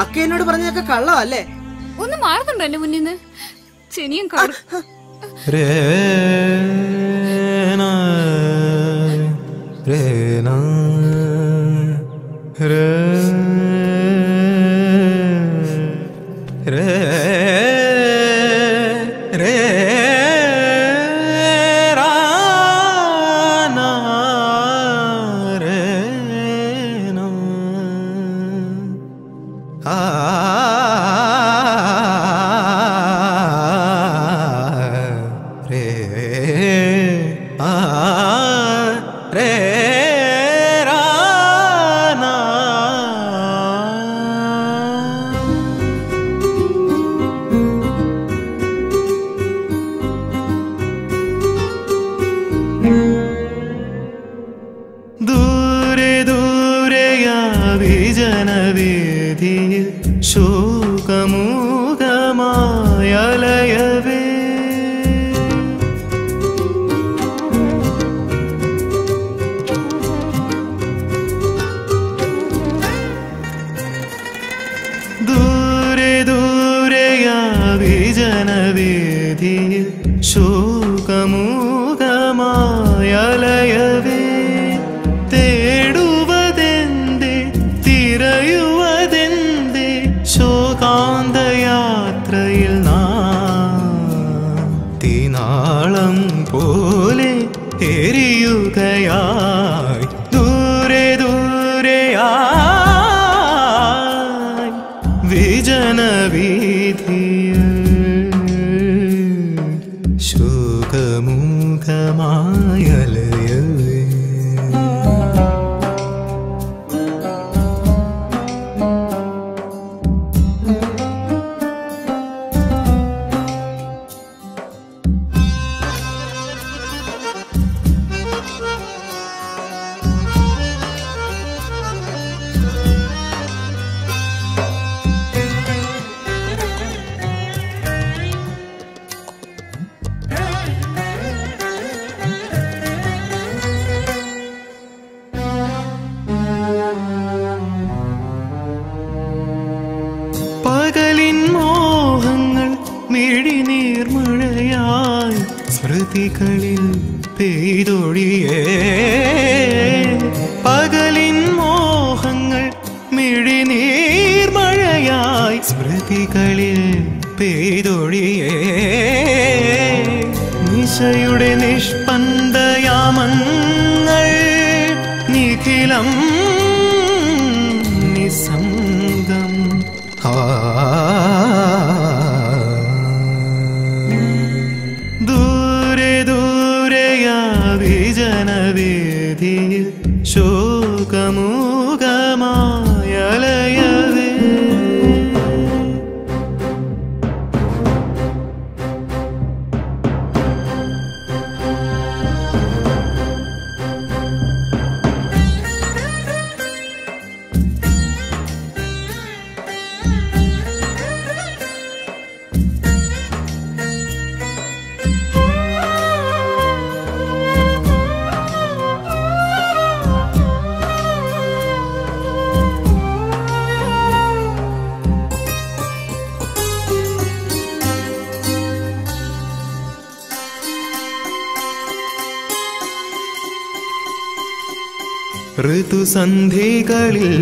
അക്ക എന്നോട് പറഞ്ഞതൊക്കെ കള്ളമല്ലേ? ഒന്ന് മാറുന്നുണ്ടോ എന്റെ മുന്നിൽ നിന്ന്? ശനിയും കാടും. ദൂരെ ദൂരെയാ വിജനവേദിയിൽ ശോകമൂകമായലയവേ ദൂരെ ദൂരെയാ വിജനവേദിയിൽ ശോകമൂകമായലയവേ തേടുവതെന്തേ തിരയുവതെന്തേ ശോകാന്തയാത്രയിൽ തീനാളം പോലെ എരിയുകയായി ദൂരെ ദൂരെയായി വിജനവീഥിയിൽ ശോകമൂകമായലയവേ പകലിൻ മോഹങ്ങൾ മിഴിനീർമഴയായി സ്മൃതികളിൽ പെയ്തൊഴിയേ പകലിൻ മോഹങ്ങൾ മിഴിനീർമഴയായി സ്മൃതികളിൽ പെയ്തൊഴിയേ നിശയുടെ നിഷ്പന്ദയാമങ്ങൾ നിഖിലം നിസംഗം ദൂരെ ദൂരെയാ വിജനവേദിയിൽ ശോകമൂകമായലയവേ ഋതുസന്ധികളിൽ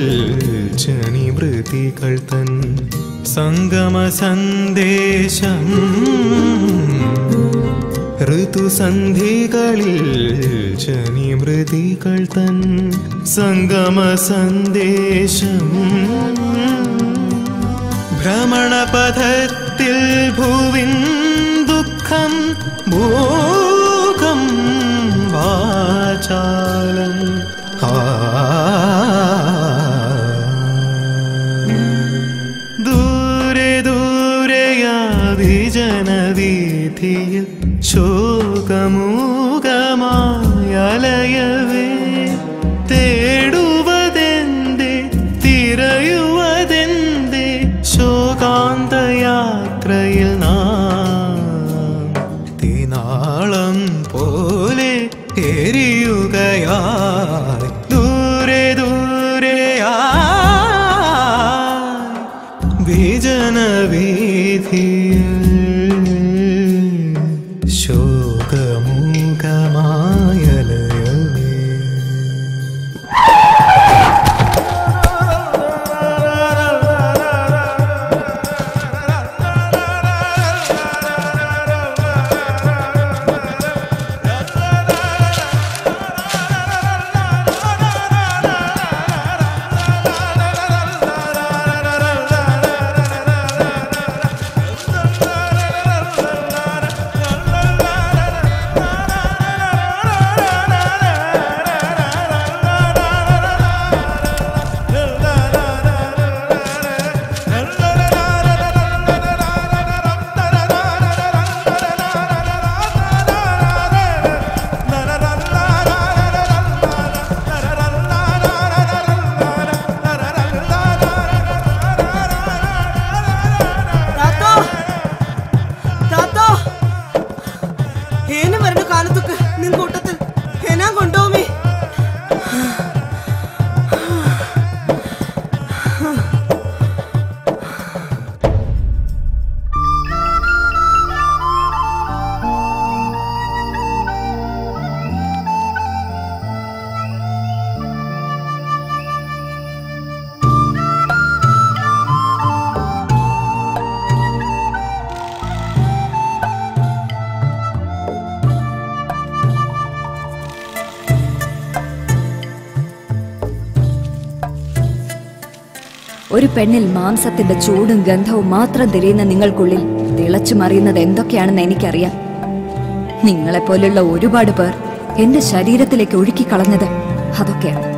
ജനിമൃതികൾ തൻ സംഗമ സന്ദേശം ഋതുസന്ധികളിൽ ജനിമൃതികൾ തൻ സംഗമ സന്ദേശം ഭ്രമണപഥത്തിൽ ഭൂവിൻ ദുഃഖം ഭൂകം വാചാലം ദൂരെ ദൂരെയാ വിജനവീഥിയിൽ ശോകമൂകമായലയവേ തേടുവതെന്തേ തിരയുവതെന്തേ ശോകാന്തയാത്രയിൽ നാം തീനാളം പോലെ എരിയുകയായി ദൂരെ ദൂരെയാ വിജനവീഥിയിൽ ശോകമൂകമായലയവേ ഒരു പെണ്ണിൽ മാംസത്തിന്റെ ചൂടും ഗന്ധവും മാത്രം തിരിയുന്ന നിങ്ങൾക്കുള്ളിൽ തിളച്ചു മറിയുന്നത് എന്തൊക്കെയാണെന്ന് എനിക്കറിയാം. നിങ്ങളെപ്പോലുള്ള ഒരുപാട് പേർ എന്റെ ശരീരത്തിലേക്ക് ഒഴുക്കിക്കളഞ്ഞത് അതൊക്കെയാണ്.